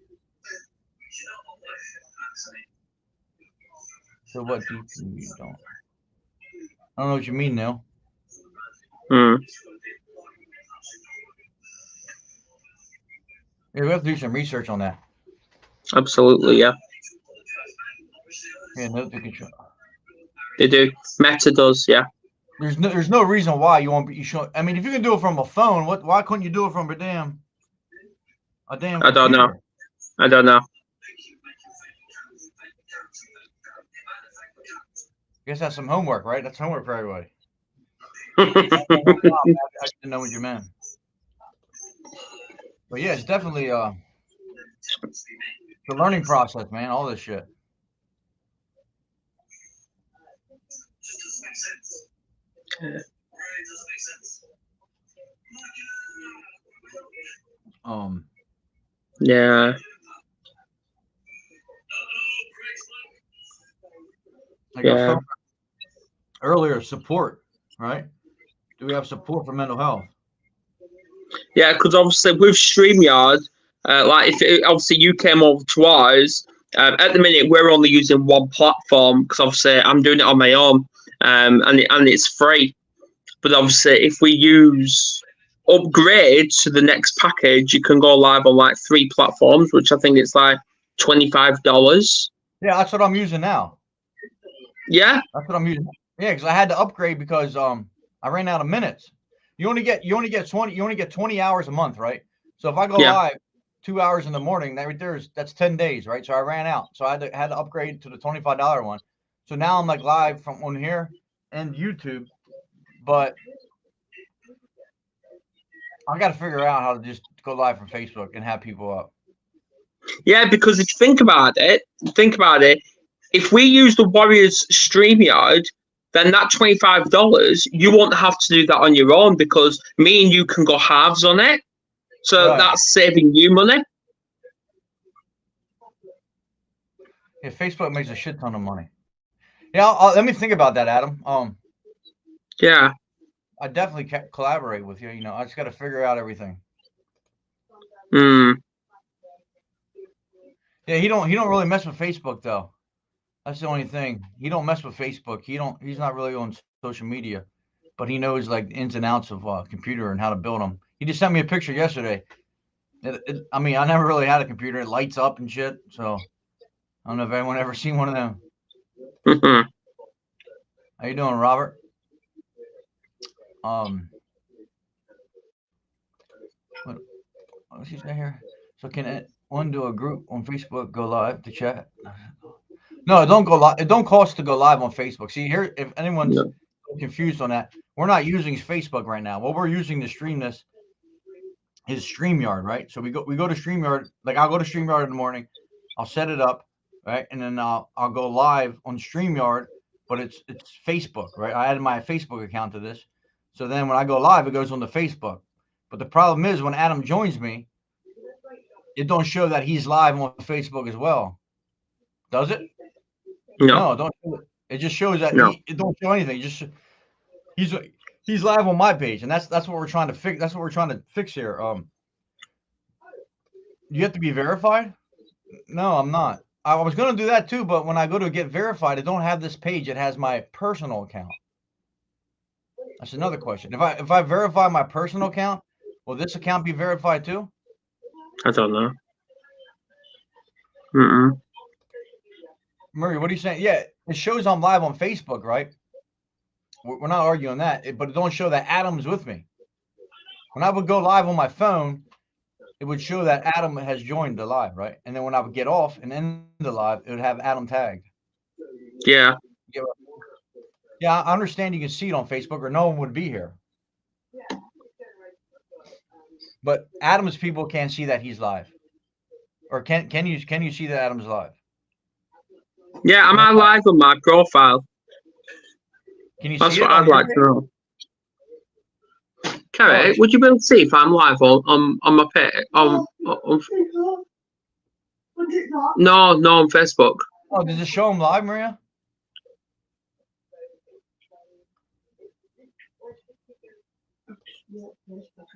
So what do you don't? I don't know what you mean, Neil. Yeah, we have to do some research on that. Absolutely, yeah. Yeah, no, they do. Meta does, yeah. There's no reason why you won't be. You should. I mean, if you can do it from a phone, why couldn't you do it from a damn? I don't know. I don't know. I guess that's some homework, right? That's homework for everybody. I didn't know what you meant. But yeah, it's definitely the learning process, man. All this shit. Yeah. Like yeah. Earlier, support, right? Do we have support for mental health? Yeah, because obviously with StreamYard, Like obviously you came over to ours. At the minute, we're only using one platform because obviously I'm doing it on my own, and it's free. But obviously, if we upgrade to the next package, you can go live on like 3 platforms, which I think it's like $25. Yeah, that's what I'm using now. Yeah, That's what I'm using. Yeah, because I had to upgrade because I ran out of minutes. You only get 20 hours a month, right? So if I go Yeah. live 2 hours in the morning, that's 10 days, right? So I ran out. So I had to upgrade to the $25 one. So now I'm like live from on here and YouTube, but I got to figure out how to just go live from Facebook and have people up. Yeah, because if you think about it, if we use the Warriors StreamYard, then that $25, you won't have to do that on your own because me and you can go halves on it. So Right. that's saving you money. Yeah, Facebook makes a shit ton of money. Yeah, let me think about that, Adam. Yeah. I definitely can collaborate with you. You know, I just got to figure out everything. Mm. Yeah, he don't really mess with Facebook though. That's the only thing. He don't mess with Facebook. He's not really on social media, but he knows like the ins and outs of computer and how to build them. He just sent me a picture yesterday. I mean, I never really had a computer. It lights up and shit. So I don't know if anyone ever seen one of them. Mm-hmm. How you doing, Robert? What's he say here? So can one do a group on Facebook go live to chat? No, it don't go live. It don't cost to go live on Facebook. See here, if anyone's confused on that, we're not using Facebook right now. What we're using to stream this is StreamYard, right? So we go to StreamYard. Like I'll go to StreamYard in the morning. I'll set it up, right, and then I'll go live on StreamYard. But it's Facebook, right? I added my Facebook account to this, so then when I go live, it goes on the Facebook. But the problem is when Adam joins me, it don't show that he's live on Facebook as well. Does it? No, it don't show it. It just shows that it don't show anything. He's live on my page, and that's what we're trying to fix. That's what we're trying to fix here. You have to be verified. No, I'm not. I was gonna do that too, but when I go to get verified, it don't have this page. It has my personal account. That's another question. If I verify my personal account, will this account be verified too? I don't know. Mm-mm. Murray, what are you saying? Yeah, it shows I'm live on Facebook, right? We're not arguing that, but it don't show that Adam's with me. When I would go live on my phone, it would show that Adam has joined the live, right? And then when I would get off and end the live, it would have Adam tagged. Yeah. Yeah, I understand you can see it on Facebook or no one would be here. But Adam's people can't see that he's live. Or can you see that Adam's live? Yeah, am I live on my profile? Can you That's see what it I'd like to know. Kerry, would you be able to see if I'm live on my page? No, on Facebook. Oh, does it show him live, Maria?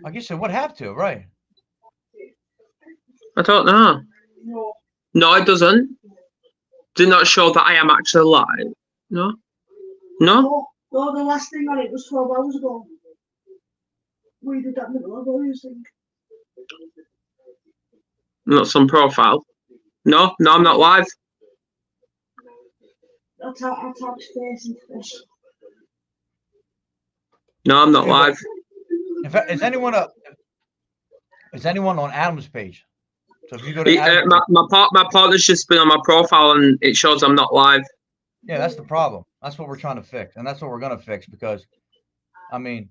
I guess it would have to, right? I don't know. No, it doesn't. Did not show that I am actually live. No? No, the last thing on it was 12 hours ago. We did that in the Warriors thing. Not some profile. No, I'm not live. I'll type space into this. No, I'm not live. In fact, is anyone on Adam's page? So if you go to Adam's my partner's just been on my profile and it shows I'm not live. Yeah, that's the problem. That's what we're trying to fix, and that's what we're gonna fix because, I mean,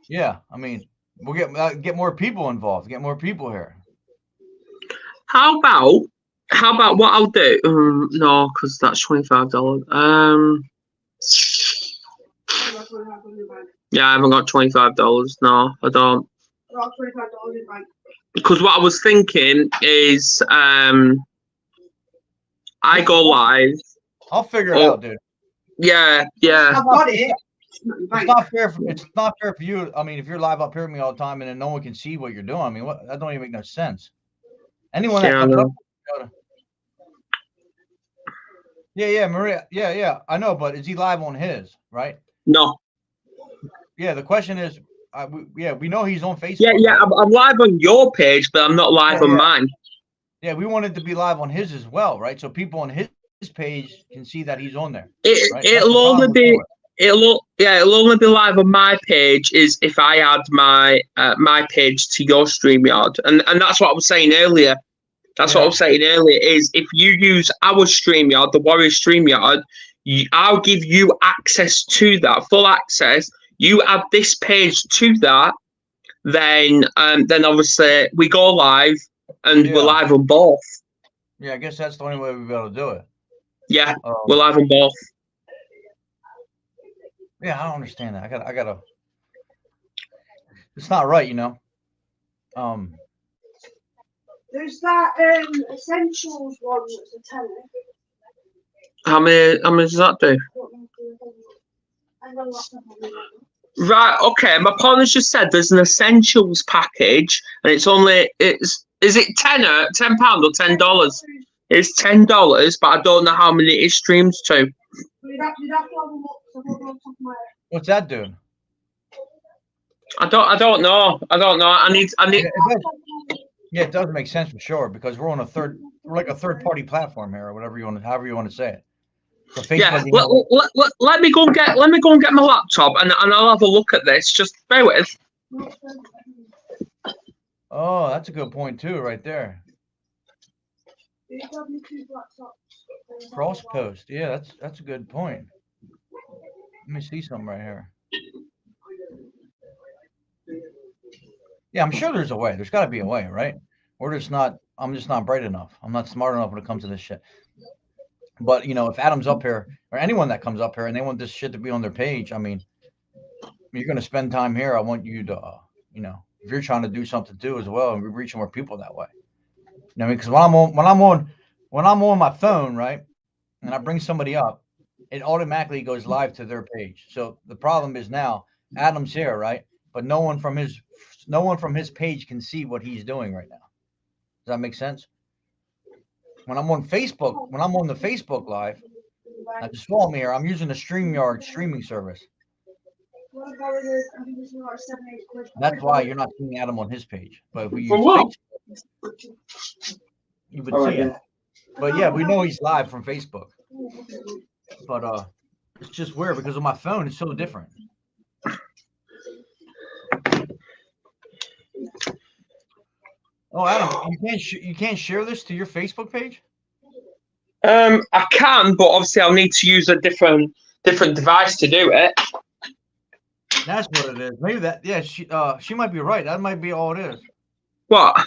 yeah, I mean, we'll get more people involved, get more people here. How about what I'll do? No, because that's $25. Yeah, I haven't got $25. No, I don't. Because what I was thinking is, I go live. I'll figure it out, dude. Yeah. I've got it. It's not fair. It's not fair for you. I mean, if you're live up here with me all the time and then no one can see what you're doing, I mean, what? That don't even make no sense. Anyone that Yeah, I comes up, know. yeah, Maria, yeah, I know, but is he live on his, right? No. Yeah, the question is, we know he's on Yeah, Facebook, right? I'm live on your page, but I'm not live on mine. Yeah, we wanted to be live on his as well, right? So people on his page can see that he's on there, right? That's the It'll only problem be with it'll only be live on my page is if I add my my page to your StreamYard, and that's what I was saying earlier. That's what I was saying earlier is if you use our StreamYard, the Warrior StreamYard, I'll give you access to that, full access. You add this page to that, then obviously we go live and we're live on both. Yeah, I guess that's the only way we'll be able to do it. Yeah, we're live on both. Yeah, I don't understand that. I gotta. It's not right, you know. There's that essentials one that's a tenner. How many does that do? Right, okay. My partner's just said there's an essentials package, and is it £10 or $10? It's $10, but I don't know how many it streams to. What's that doing? I don't know. I need. Yeah, it does make sense for sure because we're like a third party platform here, or however you want to say it. So Facebook, yeah, let me go and get my laptop and I'll have a look at this. Just bear with. Oh, that's a good point too, right there. Cross post, yeah, that's a good point. Let me see something right here. Yeah, I'm sure there's a way. There's got to be a way, right? I'm just not bright enough. I'm not smart enough when it comes to this shit. But, you know, if Adam's up here or anyone that comes up here and they want this shit to be on their page, I mean, you're going to spend time here. I want you to, you know, if you're trying to do something too as well and we're reaching more people that way. You know what I mean? Because when I'm on my phone, right, and I bring somebody up, it automatically goes live to their page. So the problem is now Adam's here, right? But no one from his page can see what he's doing right now. Does that make sense? When I'm on Facebook, when I'm on the Facebook Live, now just follow me here. I'm using the StreamYard streaming service. That's why you're not seeing Adam on his page. But if we use Facebook, you would see it. But yeah, we know he's live from Facebook. But it's just weird because on my phone it's so different. Oh, Adam, you can't share this to your Facebook page? I can, but obviously I'll need to use a different device to do it. That's what it is. Maybe that. Yeah, she might be right. That might be all it is. What?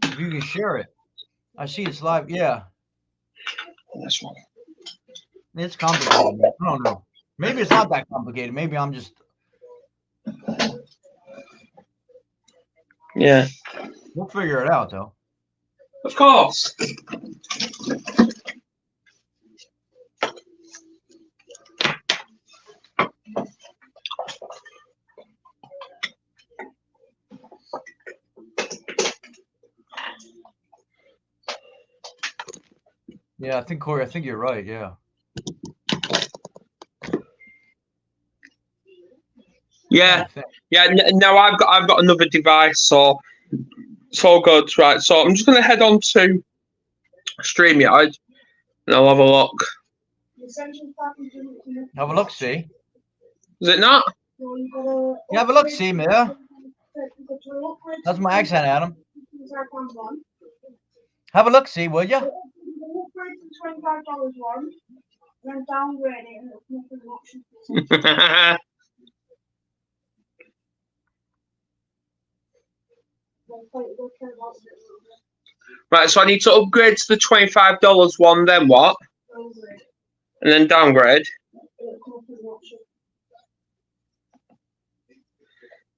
If you can share it, I see it's live. Yeah. This one. It's complicated. Man. I don't know. Maybe it's not that complicated. Maybe I'm just. Yeah. We'll figure it out, though. Of course. Yeah, I think Corey. I think you're right. Yeah. Yeah. Now I've got another device, so it's all good, right? So I'm just gonna head on to StreamYard and I'll have a look. Have a look, see. Is it not? You have a look, see, Mia. That's my accent, Adam. Have a look, see, will you? Right, so I need to upgrade to the $25 one, then what? And then downgrade.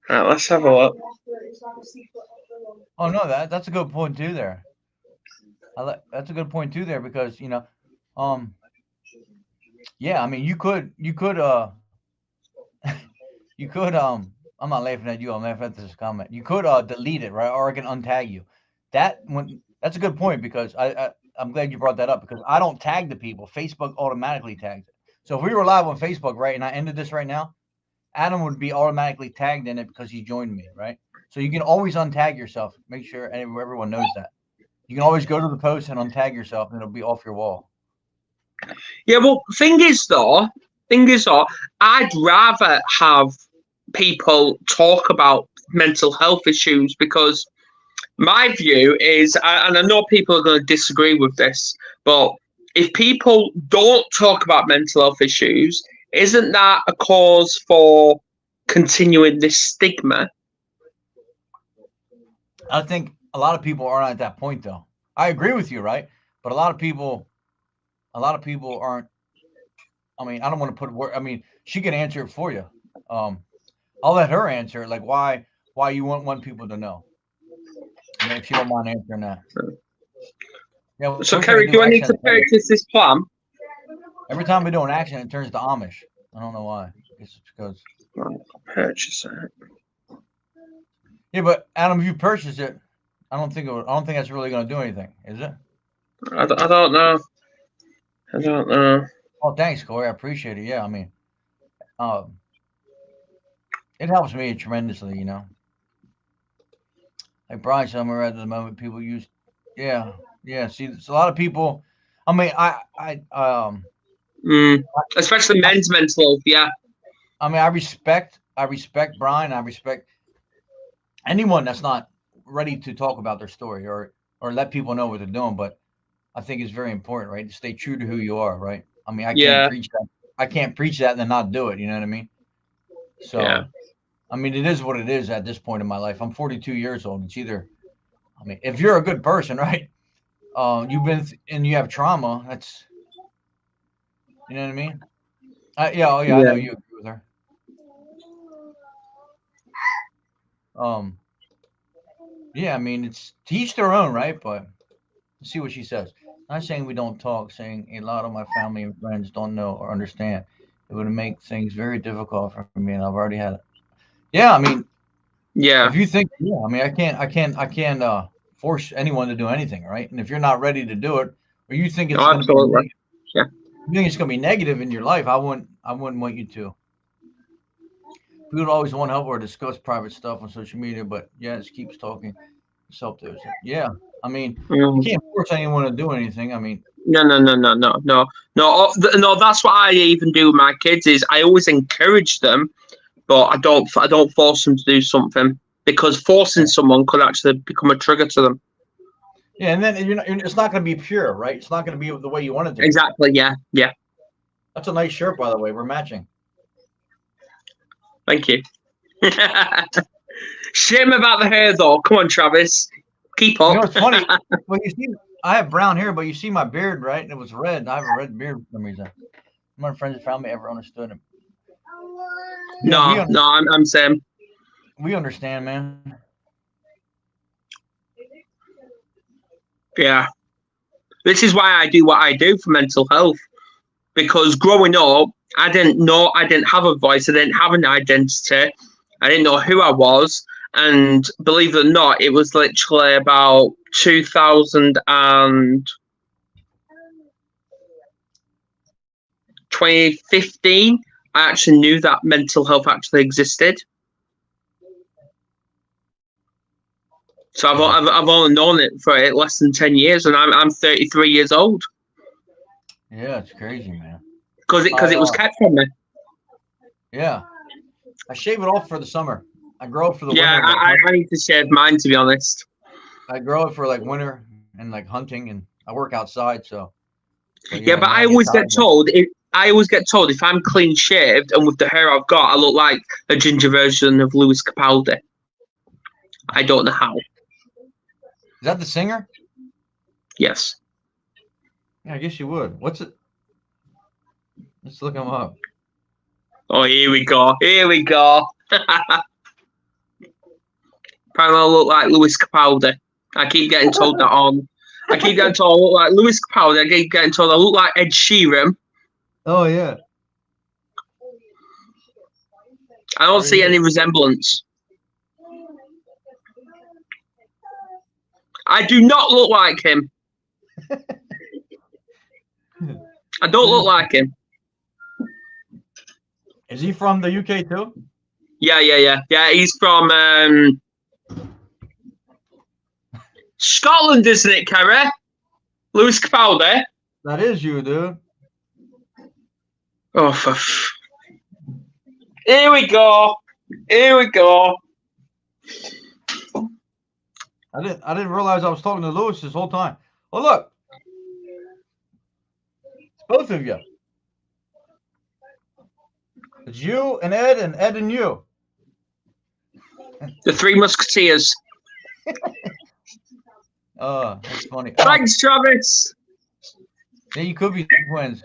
Right, let's have a look. Oh no, that's a good point too there. That's a good point too there because you know, Yeah, I mean, you could, I'm not laughing at you, I'm laughing at this comment. You could, delete it, right? Or I can untag you. That's a good point because I'm glad you brought that up because I don't tag the people. Facebook automatically tags it. So if we were live on Facebook, right, and I ended this right now, Adam would be automatically tagged in it because he joined me, right? So you can always untag yourself. Make sure everyone knows that. You can always go to the post and untag yourself, and it'll be off your wall. Yeah, well, thing is though, I'd rather have people talk about mental health issues because my view is, and I know people are going to disagree with this, but if people don't talk about mental health issues, isn't that a cause for continuing this stigma? I think a lot of people aren't at that point, though. I agree with you, right? But a lot of people aren't. I mean, I don't want to put word. I mean, she can answer it for you. I'll let her answer. Like, why you want people to know? I mean, if you don't mind answering that. Yeah. So, Kerry, do I need to purchase this plan? Every time we do an action, it turns to Amish. I don't know why. I guess it's because. Purchase it. Yeah, but Adam, if you purchase it, I don't think that's really going to do anything, is it? I don't know. I don't know. Oh, thanks, Corey. I appreciate it. Yeah, I mean, it helps me tremendously, you know. Like Brian Summer at the moment, people use, yeah. See, it's a lot of people. I mean, especially men's mental health. Yeah. I mean, I respect Brian. I respect anyone that's not ready to talk about their story or let people know what they're doing. But I think it's very important, right, to stay true to who you are, right? I mean, I can't preach that. I can't preach that and then not do it. You know what I mean? So, yeah. I mean, it is what it is at this point in my life. I'm 42 years old. It's either, I mean, if you're a good person, right? You've been and you have trauma. That's, you know what I mean? I know you agree with her. Yeah, I mean, it's to each their own, right? But let's see what she says. Not saying we don't talk, saying a lot of my family and friends don't know or understand. It would make things very difficult for me, and I've already had it. Yeah, I mean, yeah. If you think, yeah, I mean, I can't force anyone to do anything, right? And if you're not ready to do it, or you think it's going to be negative, you think it's going to be negative in your life, I wouldn't want you to. We would always want help or discuss private stuff on social media, but yeah, it keeps talking. Self to yeah. I mean, you can't force anyone to do anything. I mean, no. That's what I even do with my kids. Is I always encourage them, but I don't force them to do something because forcing someone could actually become a trigger to them. Yeah, and then it's not going to be pure, right? It's not going to be the way you want it to be. Exactly. Yeah. That's a nice shirt, by the way. We're matching. Thank you. Shame about the hair, though. Come on, Travis. Keep up. You know what's funny? Well, you see, I have brown hair, but you see my beard, right? And it was red. I have a red beard for some reason. None of my friends and family ever understood him. No, I'm Sam. We understand, man. Yeah. This is why I do what I do for mental health. Because growing up, I didn't have a voice. I didn't have an identity. I didn't know who I was. And believe it or not, it was literally about 2015. I actually knew that mental health actually existed. So I've only known it for less than 10 years, and I'm 33 years old. Yeah, it's crazy, man. Because it was kept from me. Yeah, I shave it off for the summer. I grow it for the winter. Yeah, I need to shave mine, to be honest. I grow it for like winter and like hunting, and I work outside, so. Yeah, but I always get told if I'm clean shaved and with the hair I've got, I look like a ginger version of Lewis Capaldi. I don't know how. Is that the singer? Yes. Yeah, I guess you would. What's it? Let's look him up. Oh, here we go. Apparently, I look like Lewis Capaldi. I keep getting told that I keep getting told I look like Lewis Capaldi. I keep getting told I look like Ed Sheeran. Oh yeah. I don't There see he is. any resemblance. I do not look like him. I don't look like him. Is he from the UK too? Yeah. He's from Scotland, isn't it, Kerry? Lewis Capaldi. That is you, dude. Oh, here we go. Here we go. I didn't realize I was talking to Lewis this whole time. Oh look, it's both of you. It's you and Ed and you. The Three Musketeers. That's funny. Thanks, Travis. Yeah, you could be twins.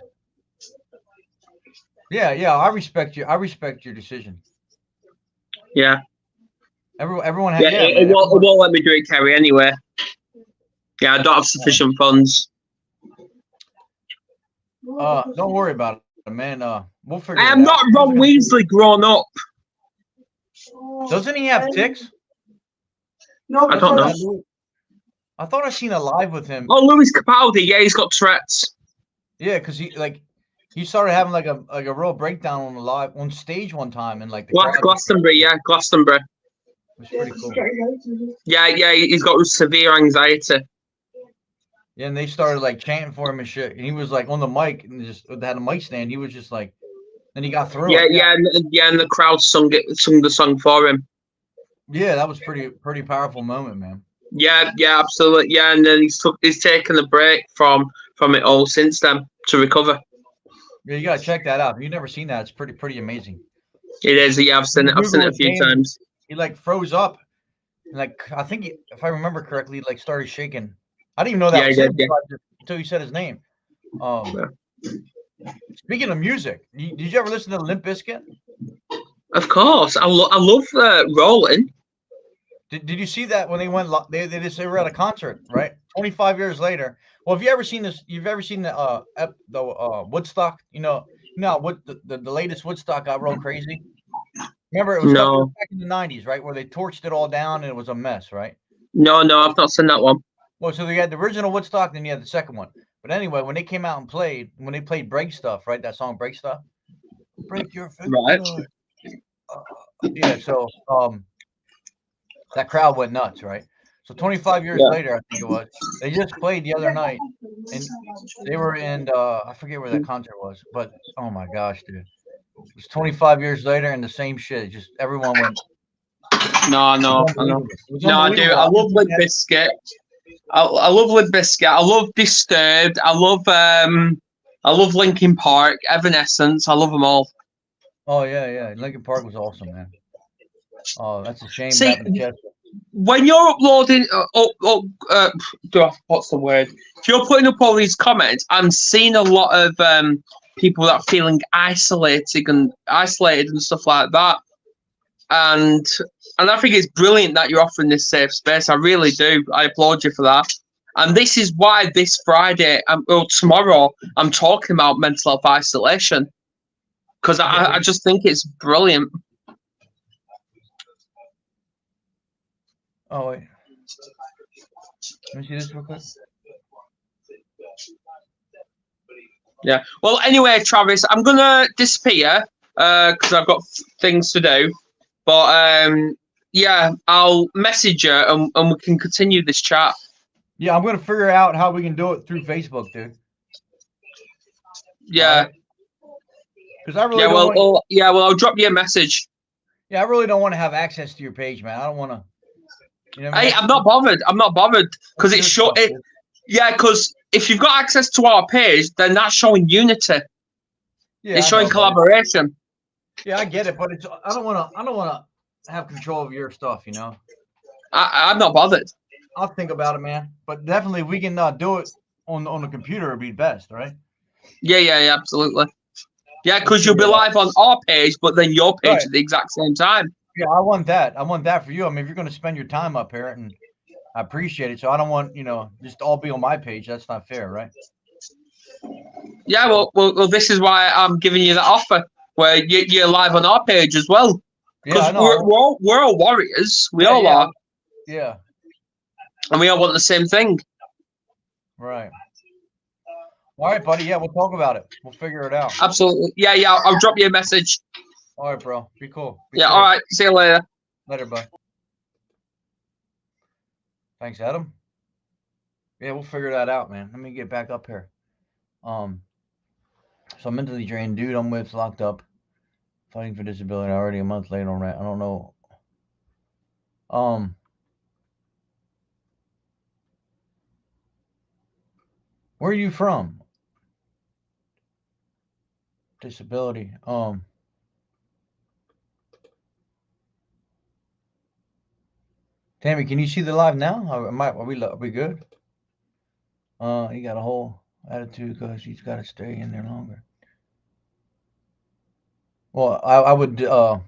Yeah, I respect you. I respect your decision. Yeah. Everyone Yeah, had it won't let me do it, Kerry, anyway. Yeah, I don't have sufficient funds. Don't worry about it, man. We'll figure I it am out. not Ron Weasley grown up. Doesn't he have tics? No, I don't know. I thought I seen a live with him. Oh, Lewis Capaldi. Yeah, he's got Tourette's. Yeah, because he started having like a real breakdown on stage one time and like the Glastonbury. Yeah, Glastonbury. It was pretty cool. Yeah, he's got severe anxiety. Yeah, and they started like chanting for him and shit. And he was like on the mic and just had a mic stand. He was just like, then he got through it. And the crowd sung the song for him. Yeah, that was pretty powerful moment, man. Yeah, absolutely. Yeah, and then he's taken a break from it all since then to recover. Yeah, you gotta check that out. If you've never seen that, it's pretty amazing. It is. Yeah, I've seen it a few times. He like froze up, and like I think if I remember correctly, like started shaking. I didn't even know that was him until you said his name. Speaking of music, did you ever listen to Limp Bizkit? Of course, I love Rolling. Did you see that when they went? They were at a concert, right? 25 years later. Well, have you ever seen this? You've ever seen the Woodstock? You know what the latest Woodstock got real crazy. Remember, it was back in the 90s, right, where they torched it all down and it was a mess, right? No, I've not seen that one. Well, so they had the original Woodstock, then you had the second one. But anyway, when they came out and played, when they played Break Stuff, right, that song Break Stuff, break your foot. Right. Yeah, so that crowd went nuts, right? So 25 years later, I think it was, they just played the other night, and they were in, I forget where that concert was, but oh my gosh, dude. It was 25 years later and the same shit. Just everyone went. No, I know. No, I do. I love Limp Bizkit. I love Limp Bizkit. I love Disturbed. I love Linkin Park, Evanescence. I love them all. Oh yeah. Linkin Park was awesome, man. Oh, that's a shame. See, when you're uploading, what's the word? If you're putting up all these comments, I'm seeing a lot of people that are feeling isolated and stuff like that. And I think it's brilliant that you're offering this safe space. I really do. I applaud you for that. And this is why this Friday, tomorrow, I'm talking about mental health isolation. Because I just think it's brilliant. Oh, wait. Let me see this real quick. Yeah. Well, anyway, Travis, I'm going to disappear because I've got things to do. But, yeah, I'll message you and we can continue this chat. Yeah, I'm going to figure out how we can do it through Facebook, dude. Yeah. Because I really I'll drop you a message. Yeah, I really don't want to have access to your page, man. I don't want to. You know, I'm not bothered. I'm not bothered because it's short. Yeah, because if you've got access to our page, then that's showing unity. Yeah, it's showing collaboration. Yeah, I get it, but I don't want to have control of your stuff. You know. I'm not bothered. I'll think about it, man. But definitely, we can do it on the computer. It'd be best, right? Yeah, absolutely. Yeah, because you'll be live on our page, but then your page at the exact same time. Yeah, I want that. I want that for you. I mean, if you're going to spend your time up here, and I appreciate it. So I don't want, just all be on my page. That's not fair, right? Yeah, well, this is why I'm giving you that offer where you're live on our page as well. Yeah, I Because know. we're all warriors. We Yeah, all yeah, are. yeah. And we all want the same thing. Right. All right, buddy. Yeah, we'll talk about it. We'll figure it out. Absolutely. Yeah. I'll drop you a message. All right, bro. Be cool. Be Yeah. safe. All right. See you later. Later, bud. Thanks, Adam. Yeah, we'll figure that out, man. Let me get back up here. So mentally drained dude I'm with locked up, fighting for disability. Already a month late on rent. I don't know. Where are you from? Disability. Tammy, can you see the live now? Are we good? He got a whole attitude because he's got to stay in there longer. Well, I would. Oh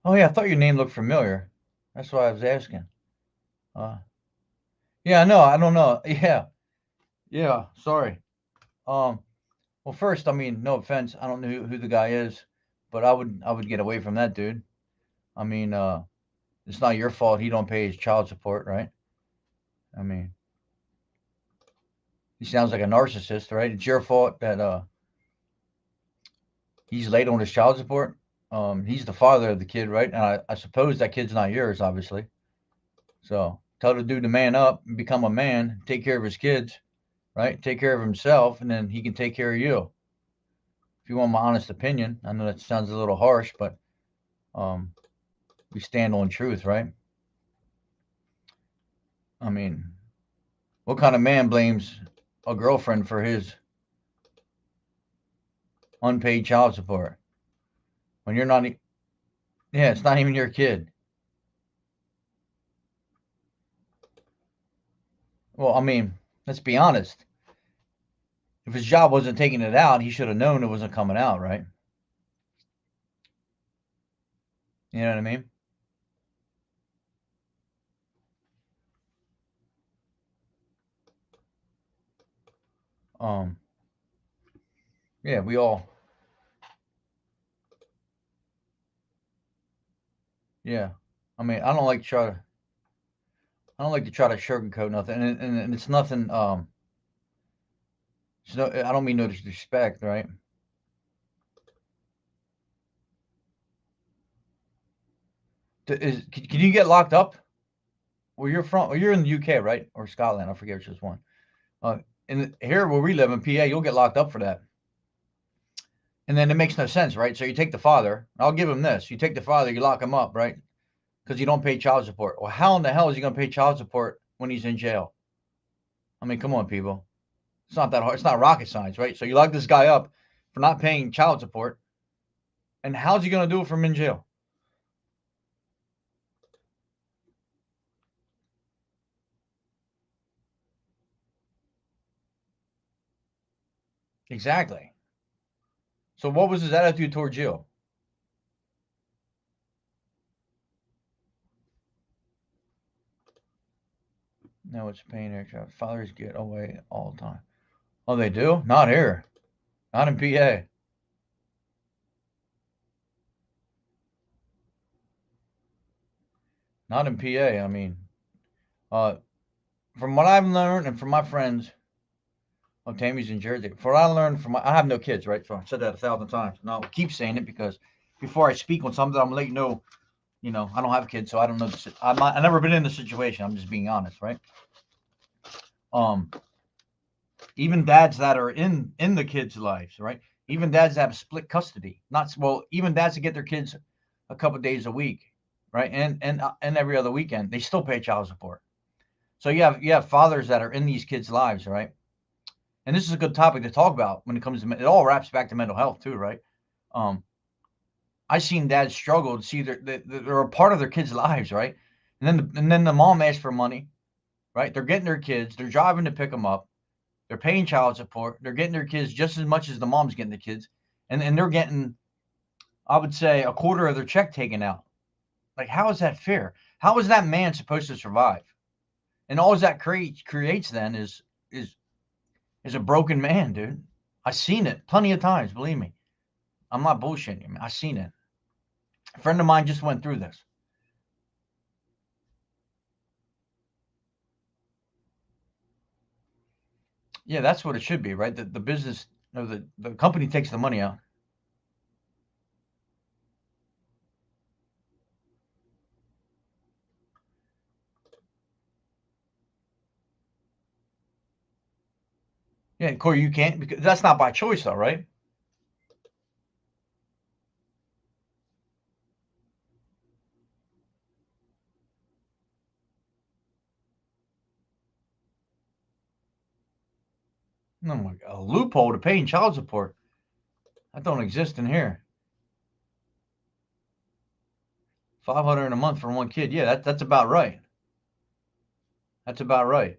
yeah, I thought your name looked familiar. That's why I was asking. Yeah, no, I don't know. Yeah. Sorry. Well, first, I mean, no offense, I don't know who the guy is, but I would get away from that dude. I mean, it's not your fault he don't pay his child support, right? I mean, he sounds like a narcissist, right? It's your fault that he's late on his child support. He's the father of the kid, right? And I suppose that kid's not yours, obviously. So tell the dude to man up and become a man, take care of his kids, right? Take care of himself, and then he can take care of you. If you want my honest opinion, I know that sounds a little harsh, but we stand on truth, right? I mean, what kind of man blames a girlfriend for his unpaid child support when you're not? Yeah, it's not even your kid. Well, I mean, let's be honest. If his job wasn't taking it out, he should have known it wasn't coming out, right? You know what I mean? Um, yeah, we all. Yeah, I mean, I don't like to try to. I don't like to try to sugarcoat nothing, and it's nothing. It's no, I don't mean no disrespect, right? Can you get locked up? Where you're from? You're in the UK, right, or Scotland? I forget which is one. And here where we live in PA, you'll get locked up for that. And then it makes no sense, right? So you take the father. I'll give him this. You take the father, you lock him up, right? Because you don't pay child support. Well, how in the hell is he going to pay child support when he's in jail? I mean, come on, people. It's not that hard. It's not rocket science, right? So you lock this guy up for not paying child support. And how's he going to do it from in jail? Exactly. So what was his attitude towards you? No, it's pain here. Fathers get away all the time. Oh, they do? Not here. Not in PA. Not in PA. I mean, from what I've learned and from my friends, oh, Tammy's in Jersey. From what I learned I have no kids, right? So I said that 1,000 times. No, I keep saying it because before I speak on something, I'm gonna let you know. You know, I don't have kids, so I don't know. I've never been in the situation. I'm just being honest, right? Even dads that are in the kids' lives, right? Even dads that have split custody, even dads that get their kids a couple days a week, right? And every other weekend, they still pay child support. So you have fathers that are in these kids' lives, right? And this is a good topic to talk about when it comes to it all wraps back to mental health too, right? I've seen dads struggle to see they're a part of their kids' lives, right? And then the mom asks for money, right? They're getting their kids, they're driving to pick them up, they're paying child support, they're getting their kids just as much as the mom's getting the kids, and they're getting, I would say, a quarter of their check taken out. Like, how is that fair? How is that man supposed to survive? And all that creates then is is a broken man, dude. I seen it plenty of times. Believe me, I'm not bullshitting you, man. I seen it. A friend of mine just went through this. Yeah, that's what it should be, right? The business or the company takes the money out. Yeah, Corey, you can't because that's not by choice, though, right? No, my God. A loophole to paying child support that don't exist in here. 500 a month for one kid. Yeah, that's about right. That's about right.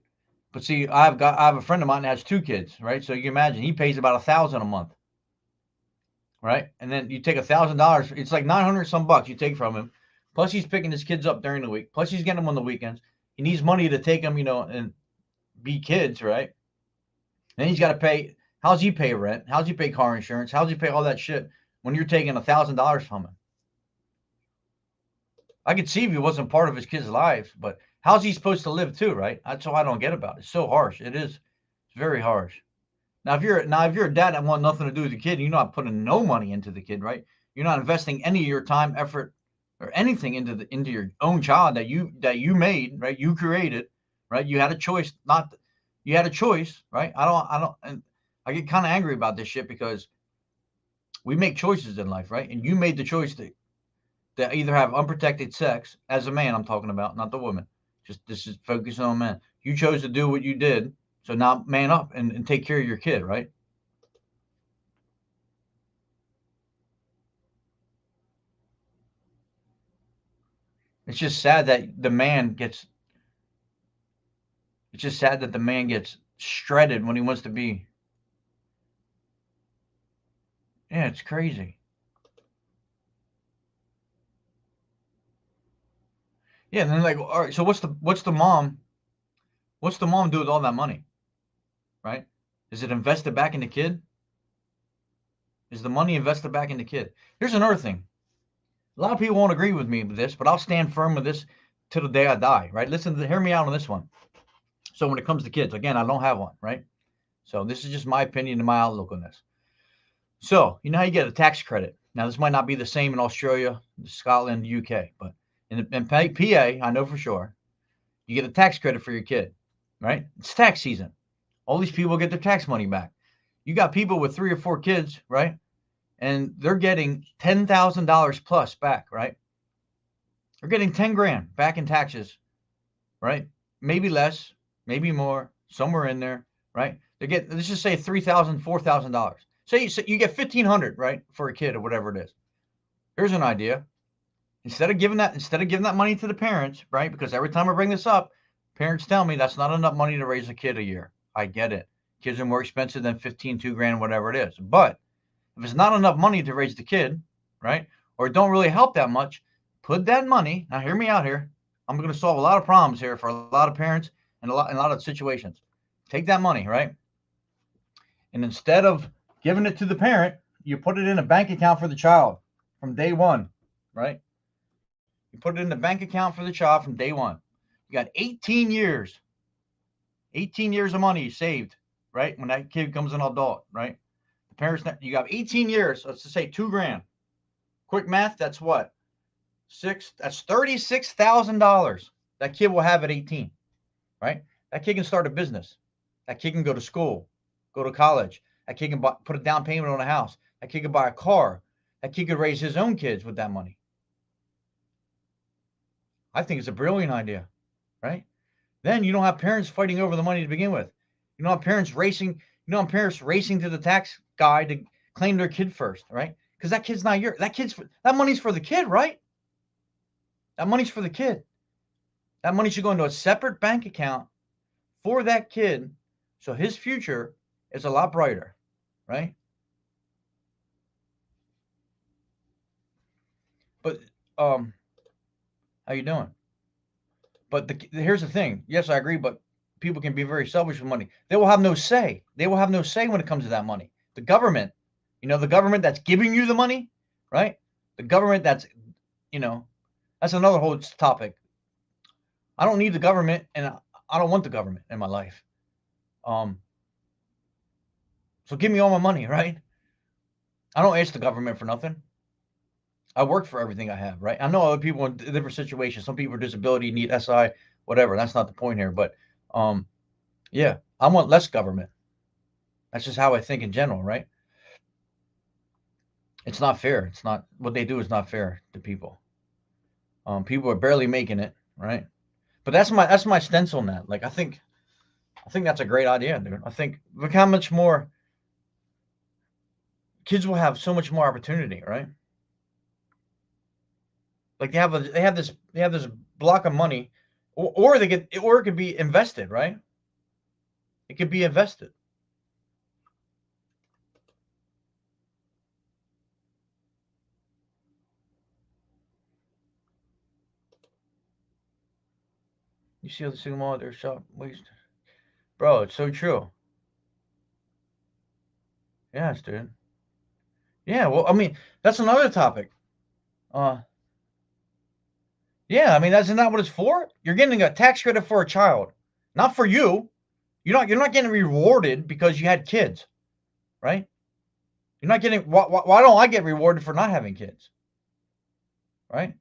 But see, I have a friend of mine that has two kids, right? So you can imagine he pays about 1,000 a month, right? And then you take $1,000, it's like 900 some bucks you take from him. Plus he's picking his kids up during the week. Plus he's getting them on the weekends. He needs money to take them, and be kids, right? Then he's got to pay. How's he pay rent? How's he pay car insurance? How's he pay all that shit when you're taking $1,000 from him? I could see if he wasn't part of his kids' lives, but how's he supposed to live too, right? That's what I don't get about it. It's so harsh. It is. It's very harsh. Now if you're a dad that want nothing to do with the kid, you're not putting no money into the kid, right? You're not investing any of your time, effort, or anything into your own child that you made, right? You created, right? You had a choice, not you had a choice, right? I don't, and I get kind of angry about this shit because we make choices in life, right? And you made the choice to either have unprotected sex as a man. I'm talking about, not the woman. Just this is focusing on men. You chose to do what you did, so now man up and take care of your kid, right? It's just sad that the man gets. It's just sad that the man gets shredded when he wants to be. Yeah, it's crazy. Yeah, and then like, all right, so what's the mom do with all that money, right? Is it invested back in the kid? Is the money invested back in the kid? Here's another thing. A lot of people won't agree with me with this, but I'll stand firm with this till the day I die, right? Hear me out on this one. So when it comes to kids, again, I don't have one, right? So this is just my opinion and my outlook on this. So you know how you get a tax credit. Now this might not be the same in Australia, Scotland, UK, but in PA, I know for sure, you get a tax credit for your kid, right? It's tax season. All these people get their tax money back. You got people with 3 or 4 kids, right? And they're getting $10,000 plus back, right? They're getting 10 grand back in taxes, right? Maybe less, maybe more, somewhere in there, right? Let's just say $3,000, $4,000. Say so you get 1,500, right, for a kid or whatever it is. Here's an idea. Instead of giving that money to the parents, right? Because every time I bring this up, parents tell me that's not enough money to raise a kid a year. I get it. Kids are more expensive than 15, 2 grand, whatever it is. But if it's not enough money to raise the kid, right, or it don't really help that much, put that money. Now, hear me out here. I'm going to solve a lot of problems here for a lot of parents and a lot of situations. Take that money, right, and instead of giving it to the parent, you put it in a bank account for the child from day one, right? You put it in the bank account for the child from day one. You got 18 years of money saved, right? When that kid becomes an adult, right? The parents, you got 18 years. Let's just say 2 grand. Quick math, that's what? That's $36,000 that kid will have at 18, right? That kid can start a business. That kid can go to school, go to college. That kid can put a down payment on a house. That kid can buy a car. That kid could raise his own kids with that money. I think it's a brilliant idea, right? Then you don't have parents fighting over the money to begin with. You don't have parents racing. You don't have parents racing to the tax guy to claim their kid first, right? Because that kid's not yours. That money's for the kid, right? That money's for the kid. That money should go into a separate bank account for that kid, so his future is a lot brighter, right? But how you doing? But here's the thing. Yes, I agree, but people can be very selfish with money. They will have no say. They will have no say when it comes to that money. The government, the government that's giving you the money, right? The government that's, that's another whole topic. I don't need the government, and I don't want the government in my life. So give me all my money, right? I don't ask the government for nothing. I work for everything I have, right? I know other people in different situations. Some people with disability need SI, whatever. That's not the point here. But yeah, I want less government. That's just how I think in general, right? It's not fair. It's not what they do is not fair to people. People are barely making it, right? But that's my stance on that. Like I think that's a great idea, dude. I think look how much more kids will have so much more opportunity, right? Like they have this block of money, or it could be invested, right? It could be invested. You see how the single mom at their shop waste, bro. It's so true. Yes, dude. Yeah. Well, I mean, that's another topic. Uh, yeah. I mean, that's not what it's for. You're getting a tax credit for a child, not for you. You're not getting rewarded because you had kids, right? You're not getting. Why don't I get rewarded for not having kids? Right?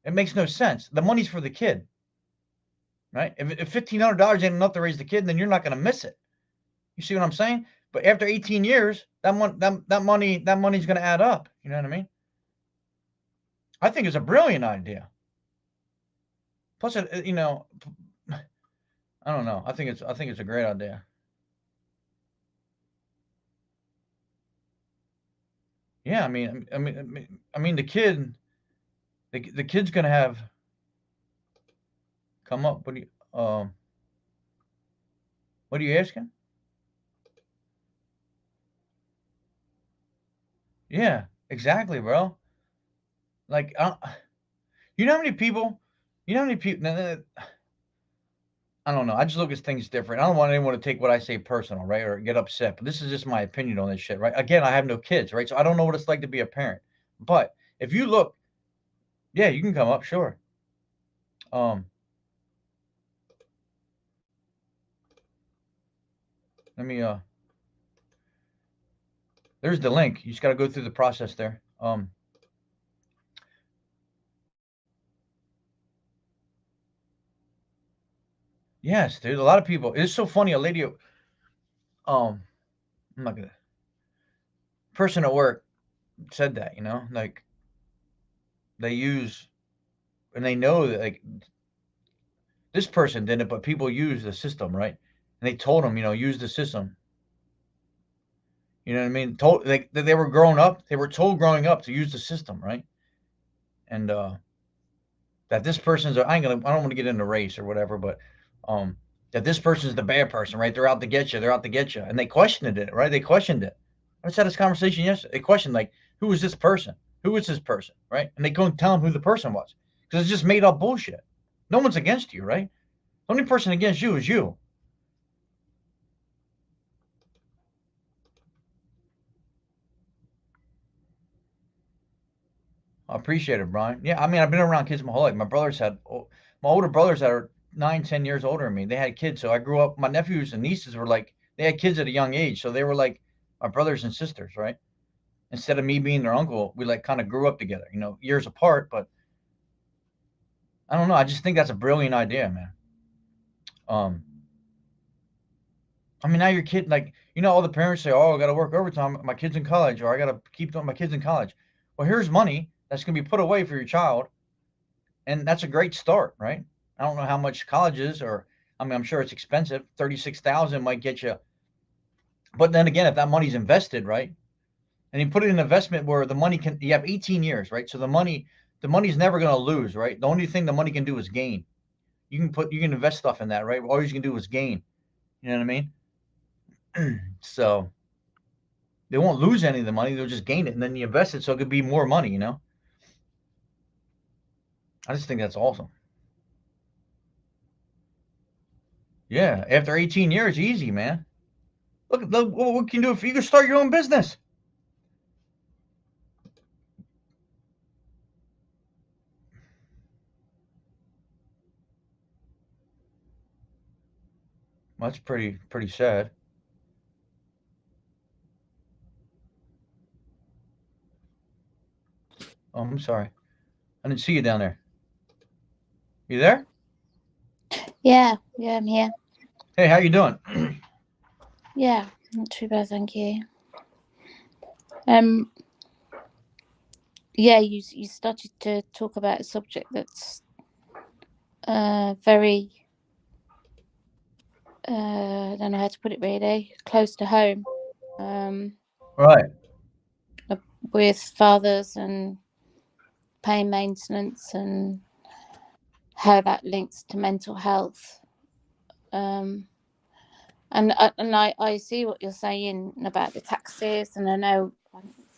It makes no sense. The money's for the kid, right? If $1,500 ain't enough to raise the kid, then you're not going to miss it. You see what I'm saying? But after 18 years, that money's going to add up. You know what I mean? I think it's a brilliant idea. Plus, I don't know. I think it's a great idea. Yeah, I mean, the kid's gonna have come up. What are you asking? Yeah, exactly, bro. Like, you know how many people, you know how many people. I don't know. I just look at things different. I don't want anyone to take what I say personal, right, or get upset. But this is just my opinion on this shit, right? Again, I have no kids, right? So I don't know what it's like to be a parent. But if you look, yeah, you can come up, sure. Let me there's the link. You just got to go through the process there. Yes, dude. A lot of people. It's so funny. A lady, I'm not gonna. Person at work said that, like they use, and they know that like this person didn't, but people use the system, right? And they told them, use the system. You know what I mean? Told they were growing up. They were told growing up to use the system, right? And that this person's. I don't want to get into race or whatever, but that this person's the bad person, right? They're out to get you. They're out to get you, and they questioned it, right? They questioned it. I just had this conversation yesterday. They questioned like, who is this person? Who is this person, right? And they couldn't tell them who the person was because it's just made up bullshit. No one's against you, right? The only person against you is you. I appreciate it, Brian. Yeah, I mean, I've been around kids my whole life. My older brothers that are 9, 10 years older than me. They had kids, so I grew up. My nephews and nieces were like, they had kids at a young age, so they were like my brothers and sisters, right? Instead of me being their uncle, we like kind of grew up together, years apart. But I don't know. I just think that's a brilliant idea, man. Um, I mean, now your kid, like, all the parents say, "Oh, I got to work overtime. My kid's in college, or I got to keep my kids in college." Well, here's money that's going to be put away for your child, and that's a great start, right? I don't know how much college is, or I mean, I'm sure it's expensive. 36,000 might get you, but then again, if that money's invested, right, and you put it in an investment where the money you have 18 years, right? So the money's never going to lose, right? The only thing the money can do is gain. You can invest stuff in that, right? All you can do is gain. You know what I mean? So they won't lose any of the money; they'll just gain it, and then you invest it, so it could be more money. I just think that's awesome. Yeah, after 18 years, easy, man. Look what can you do if you can start your own business. That's pretty sad. Oh, I'm sorry. I didn't see you down there. You there? Yeah, I'm here. Hey, how you doing? Yeah, not too bad, thank you. Um, yeah, you started to talk about a subject that's very I don't know how to put it, really close to home. Right. With fathers and paying maintenance and how that links to mental health. And I see what you're saying about the taxes, and I know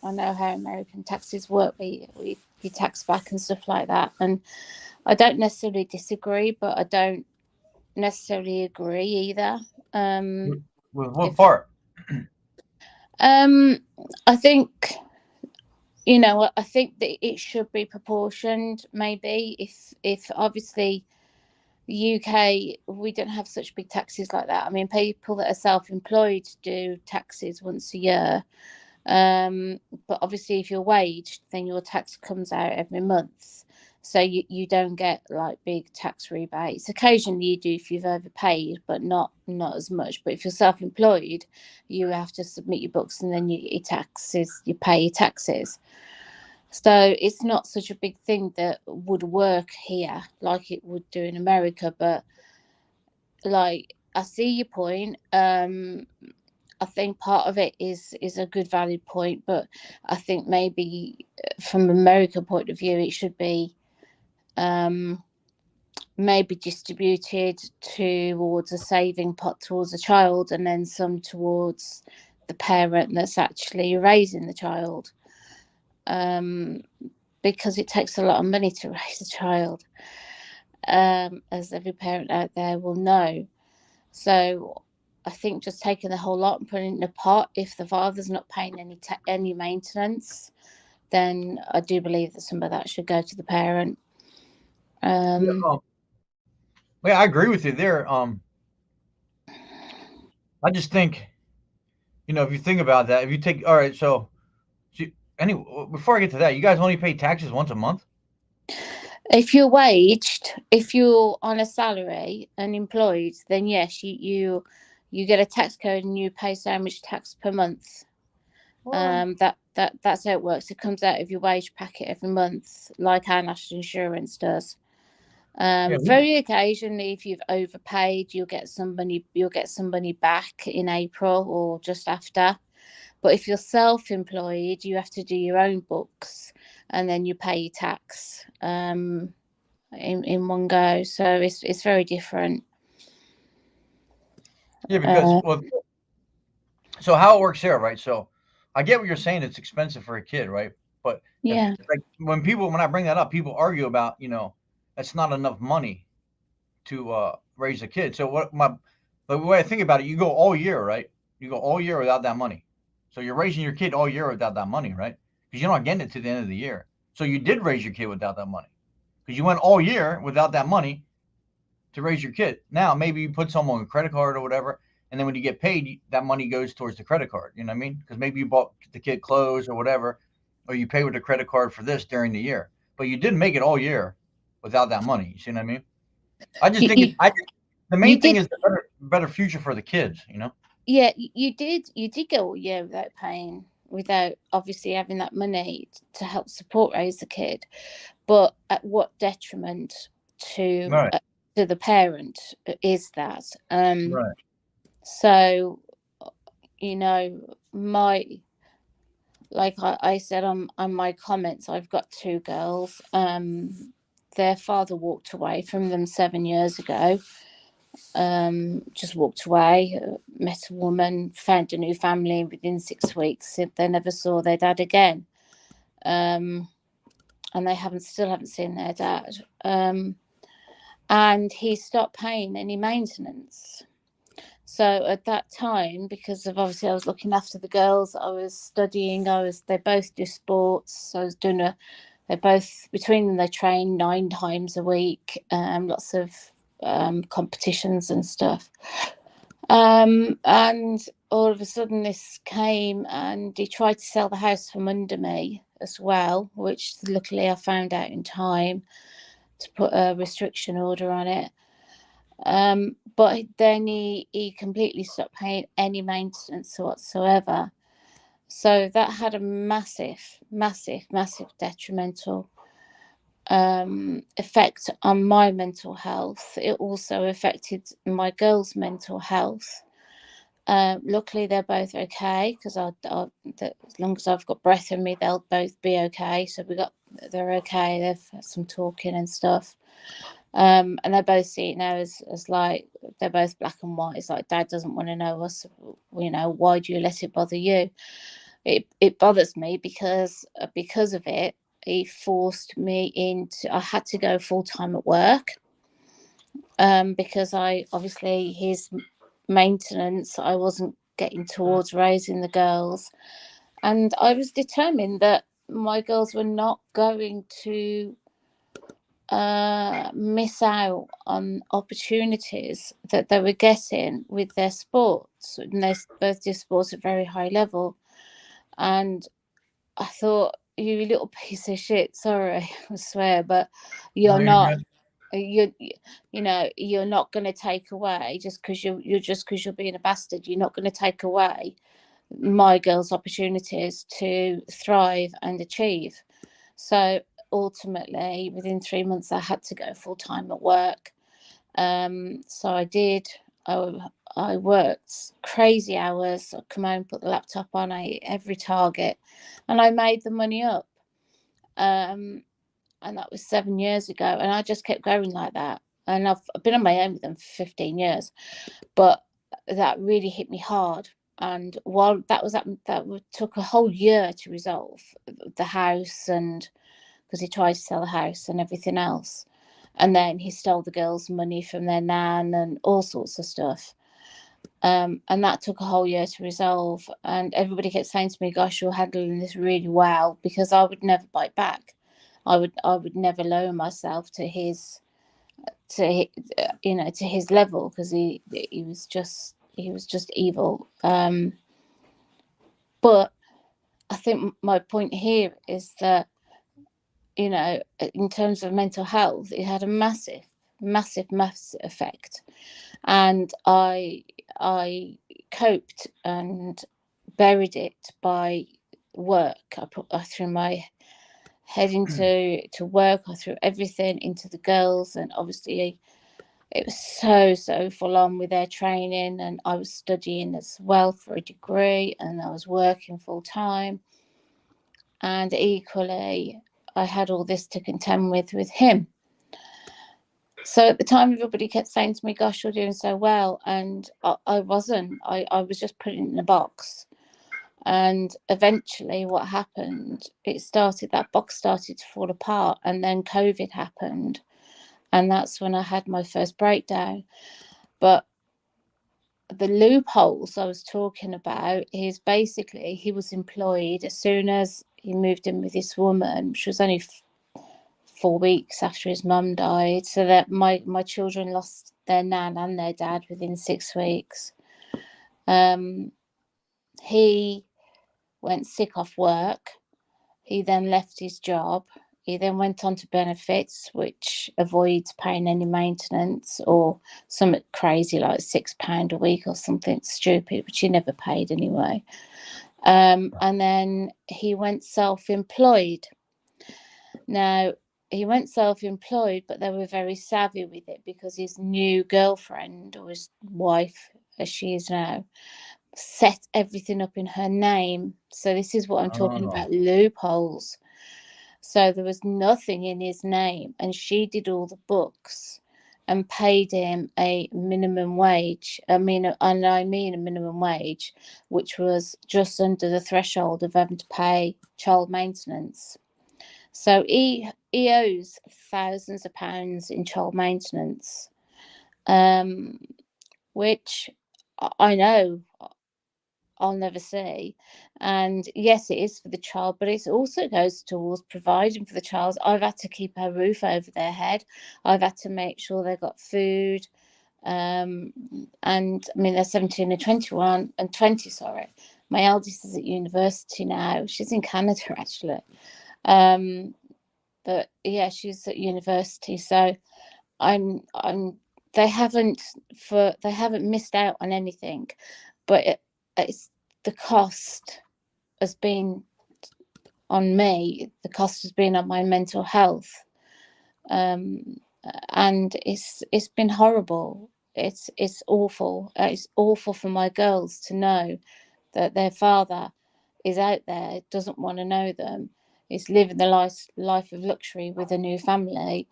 how American taxes work. We tax back and stuff like that, and I don't necessarily disagree, but I don't necessarily agree either. With what part? I think, I think that it should be proportioned. Maybe if obviously the UK, we don't have such big taxes like that. I mean, people that are self-employed do taxes once a year. But obviously, if you're waged, then your tax comes out every month. So you don't get like big tax rebates. Occasionally you do if you've overpaid, but not as much. But if you're self-employed, you have to submit your books and then you pay your taxes. So it's not such a big thing that would work here like it would do in America. But like, I see your point. I think part of it is a good valid point, but I think maybe from American point of view, it should be maybe distributed towards a saving pot towards a child, and then some towards the parent that's actually raising the child, because it takes a lot of money to raise a child, as every parent out there will know. So I think just taking the whole lot and putting it in a pot, if the father's not paying any maintenance, then I do believe that some of that should go to the parent. Yeah, I agree with you there. I just think, if you think about that, if you take, all right, anyway, before I get to that, you guys only pay taxes once a month? If you're waged, if you're on a salary and employed, then yes, you get a tax code and you pay so much tax per month. That's how it works. It comes out of your wage packet every month, like our national insurance does. Very occasionally, if you've overpaid, you'll get some money back in April or just after. But if you're self-employed, you have to do your own books, and then you pay your tax in one go. So it's very different. Yeah, because so how it works here, right? So I get what you're saying. It's expensive for a kid, right? But Yeah. like when I bring that up, people argue about that's not enough money to raise a kid. So the way I think about it, you go all year, right? You go all year without that money. So you're raising your kid all year without that money, right? Because you're not getting it to the end of the year. So you did raise your kid without that money because you went all year without that money to raise your kid. Now maybe you put some on a credit card or whatever, and then when you get paid, that money goes towards the credit card. You know what I mean? Because maybe you bought the kid clothes or whatever, or you pay with the credit card for this during the year. But you didn't make it all year without that money. You see what I mean? I just think the main thing is the better future for the kids. Yeah, you did go all year without paying, without obviously having that money to help support raise the kid, but at what detriment to Right. To the parent is that? Right. So like I said on my comments, I've got two girls. Their father walked away from them 7 years ago. Just walked away, met a woman, found a new family. Within 6 weeks, they never saw their dad again. And they still haven't seen their dad. And he stopped paying any maintenance. So at that time, because of obviously I was looking after the girls, I was studying. They both do sports. So I was doing they both, between them, they train 9 times a week. Lots of competitions and stuff. And all of a sudden this came, and he tried to sell the house from under me as well, which luckily I found out in time to put a restriction order on it. But then he completely stopped paying any maintenance whatsoever. So that had a massive, massive, massive detrimental effect on my mental health. It also affected my girls' mental health. Luckily, they're both okay, because as long as I've got breath in me, they'll both be okay. So they're okay. They've had some talking and stuff. And they both see it now as like, they're both black and white. It's like, Dad doesn't want to know us. Why do you let it bother you? It bothers me because of it. He forced me into. I had to go full time at work. Because his maintenance, I wasn't getting towards raising the girls, and I was determined that my girls were not going to miss out on opportunities that they were getting with their sports, and they both do sports at very high level. And I thought, you little piece of shit, sorry, I swear, but you're not you you're not going to take away, just because you're being a bastard, you're not going to take away my girls' opportunities to thrive and achieve. So ultimately, within 3 months, I had to go full time at work. So I did. I worked crazy hours. I'd come home, put the laptop on, I hit every target, and I made the money up. And that was 7 years ago, and I just kept going like that. And I've been on my own with them for 15 years, but that really hit me hard. And while that took a whole year to resolve, the house, and because he tried to sell the house and everything else. And then he stole the girls' money from their nan and all sorts of stuff. And that took a whole year to resolve. And everybody kept saying to me, "Gosh, you're handling this really well," because I would never bite back. I would never lower myself to his level, because he was just evil. But I think my point here is that, in terms of mental health, it had a massive, massive, massive effect. And I coped and buried it by work. I threw my head into work. I threw everything into the girls, and obviously it was so full on with their training, and I was studying as well for a degree, and I was working full time. And equally, I had all this to contend with him. So at the time, everybody kept saying to me, "Gosh, you're doing so well," and I wasn't. I was just put in a box. And eventually, what happened? That box started to fall apart, and then COVID happened, and that's when I had my first breakdown. But the loopholes I was talking about is basically, he was employed as soon as he moved in with this woman. She was only 4 weeks after his mum died, so that my children lost their nan and their dad within 6 weeks. He went sick off work. He then left his job. He then went on to benefits, which avoids paying any maintenance, or something crazy like £6 a week or something stupid, which he never paid anyway. And then he went self-employed. Now, he went self-employed, but they were very savvy with it, because his new girlfriend, or his wife as she is now, set everything up in her name. So this is what I'm talking about, loopholes. So there was nothing in his name, and she did all the books and paid him a minimum wage. I mean a minimum wage, which was just under the threshold of having to pay child maintenance. So he owes thousands of pounds in child maintenance, which I know I'll never see. And yes, it is for the child, but it also goes towards providing for the child. I've had to keep a roof over their head. I've had to make sure they've got food. And I mean, they're 17 and 21 and 20, sorry. My eldest is at university now. She's in Canada, actually. But yeah, she's at university. So I'm they haven't missed out on anything, but it's the cost has been on me. The cost has been on my mental health, and it's been horrible. It's awful. It's awful for my girls to know that their father is out there, doesn't want to know them, is living the life of luxury with a new family,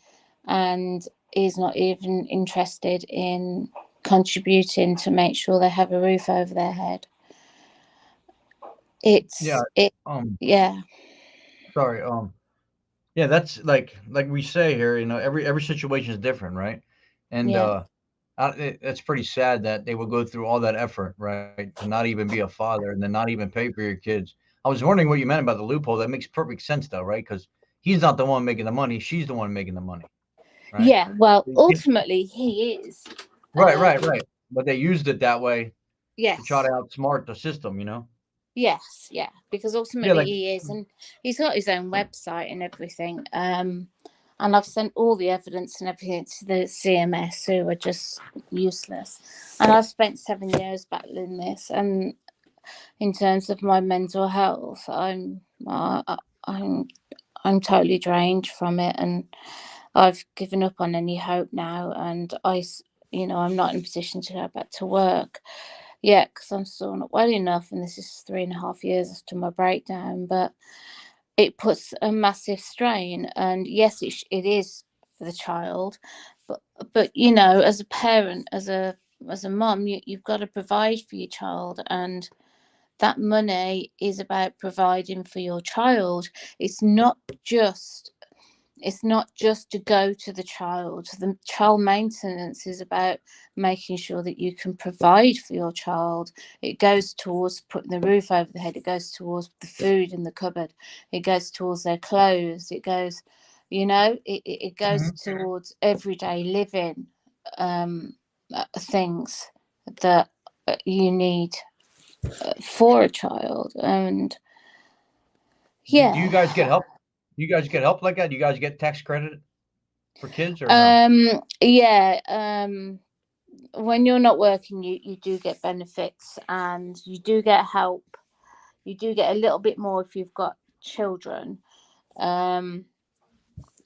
and is not even interested in contributing to make sure they have a roof over their head. Yeah. It Um. yeah, Sorry. Yeah. That's like we say here. Every situation is different, right? And yeah, it's pretty sad that they would go through all that effort, right, to not even be a father and then not even pay for your kids. I was wondering what you meant about the loophole. That makes perfect sense, though, right? Because he's not the one making the money; she's the one making the money, right? yeah. Well, Yeah. ultimately he is. Right, right, Um, right. But they used it that way to try to yes, outsmart the system. yes, yeah. Because Yeah, ultimately like he is, and he's got his own website and everything. And I've sent all the evidence and everything to the CMS, who are just useless. And I've spent 7 years battling this, and in terms of my mental health, I'm I'm totally drained from it, and I've given up on any hope now. And I'm not in a position to go back to work yet because I'm still not well enough, and this is 3.5 years after my breakdown. But it puts a massive strain, and yes, it is for the child, but as a parent, as a mum, you've got to provide for your child, and that money is about providing for your child. It's not just it's not just to go to the child. The child maintenance is about making sure that you can provide for your child. It goes towards putting the roof over the head. It goes towards the food in the cupboard. It goes towards their clothes. It goes, it goes mhm. towards everyday living, things that you need for a child. And Do you yeah. guys get help? Do you guys get help like that? Do you guys get tax credit for kids or no? Yeah. When you're not working, you do get benefits, and you do get help. You do get a little bit more if you've got children. um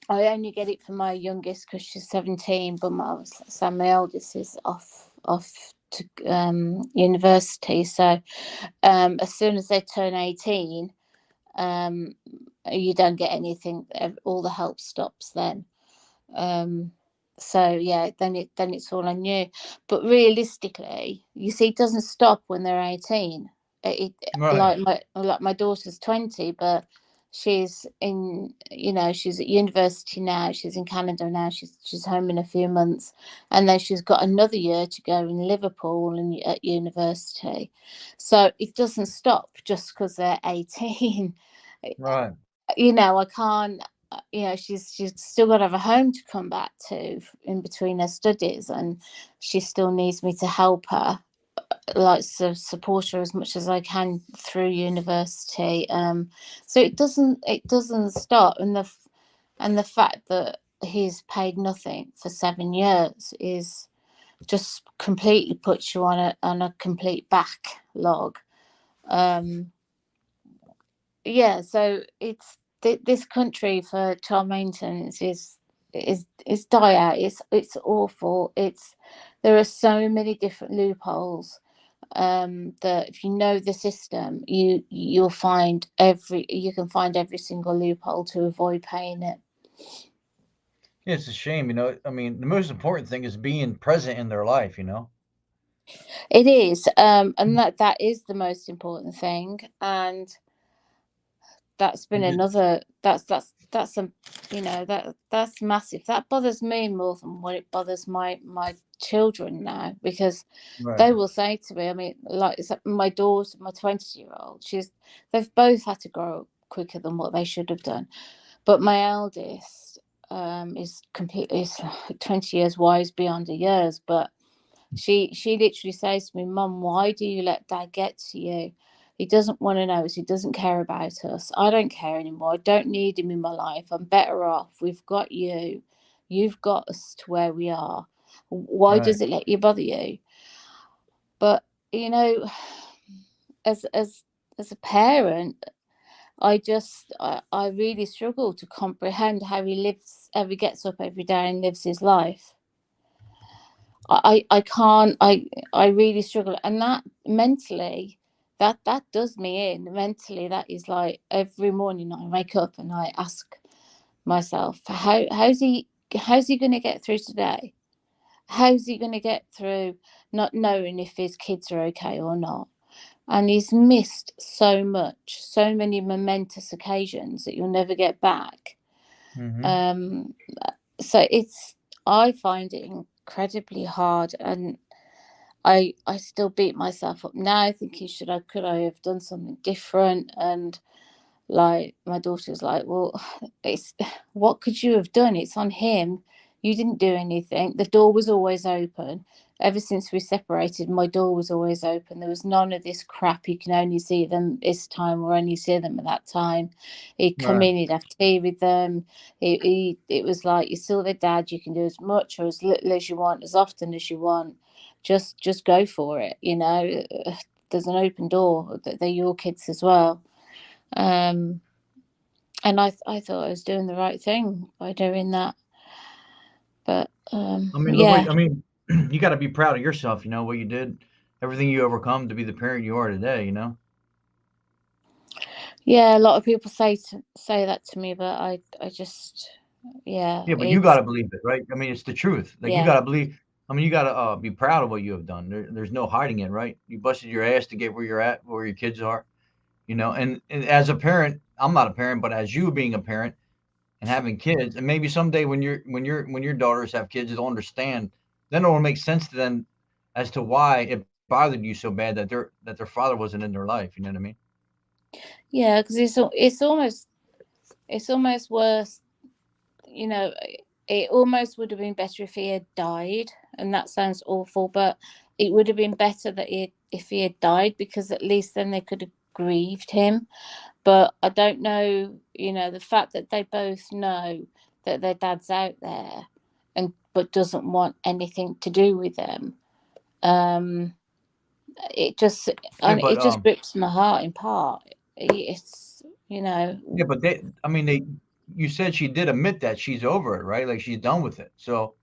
I only get it for my youngest because she's 17, but my eldest is off to university. So as soon as they turn 18, um you don't get anything. All the help stops then. um so yeah, then it's all on you. But realistically, you see, it doesn't stop when they're 18. Right, Like my daughter's 20, but she's at university now. She's in Canada now. She's home in a few months, and then she's got another year to go in Liverpool and at university. So it doesn't stop just because they're 18. right. I can't. She's still got to have a home to come back to in between her studies, and she still needs me to help her, like, support her as much as I can through university. So it doesn't stop, and the fact that he's paid nothing for 7 years is just completely puts you on a complete backlog. Um, yeah, so this country for child maintenance is dire. It's awful. There are so many different loopholes, that if you know the system, you can find every single loophole to avoid paying it. Yeah, it's a shame. I mean, the most important thing is being present in their life. It is, and that is the most important thing. And that's been another, that's a, you know, that's massive. That bothers me more than what it bothers my children now, because Right. they will say to me, I mean, like my daughter, my 20-year-old, they've both had to grow up quicker than what they should have done. But my eldest is completely, is like 20 years wise beyond the years. But she literally says to me, Mum, why do you let Dad get to you? He doesn't want to know us. He doesn't care about us. I don't care anymore. I don't need him in my life. I'm better off. We've got you. You've got us to where we are. Why Right. does it let you bother you? But you know, as a parent, I really struggle to comprehend how he gets up every day and lives his life. I can't, I really struggle. And that mentally, that does me in. Mentally, that is like every morning I wake up and I ask myself, how's he going to get through today? How's he going to get through not knowing if his kids are okay or not? And he's missed so much, so many momentous occasions that you'll never get back. Mm-hmm. Um, so I find it incredibly hard, and I still beat myself up now, thinking could I have done something different? And like my daughter's like, well, it's what could you have done? It's on him. You didn't do anything. The door was always open. Ever since we separated, my door was always open. There was none of this crap. You can only see them this time or only see them at that time. He'd come Right. in, he'd have tea with them. It was like, you're still their dad. You can do as much or as little as you want, as often as you want. Just go for it. You know, there's an open door. They're your kids as well. Um, and I thought I was doing the right thing by doing that. But I mean, look yeah, what I mean. You got to be proud of yourself. You know what you did, everything you overcome to be the parent you are today. You know. yeah, a lot of people say that to me, but I just, yeah, Yeah, but you got it's, to believe it, right? I mean, it's the truth. Like you yeah, got to believe. I mean, you got to be proud of what you have done. There's no hiding it, right? You busted your ass to get where you're at, where your kids are. You know, and as a parent, I'm not a parent, but as you being a parent and having kids, and maybe someday when your daughters have kids, they'll understand. Then it will make sense to them as to why it bothered you so bad that their father wasn't in their life. You know what I mean? yeah, because it's almost worse. You know, it almost would have been better if he had died, and that sounds awful, but it would have been better if he had died, because at least then they could have grieved him. But I don't know, you know, the fact that they both know that their dad's out there and but doesn't want anything to do with them. Um, it just Yeah, and but it just rips my heart in part. It's, you know, yeah, but I mean, you said she did admit that she's over it, right? Like she's done with it. So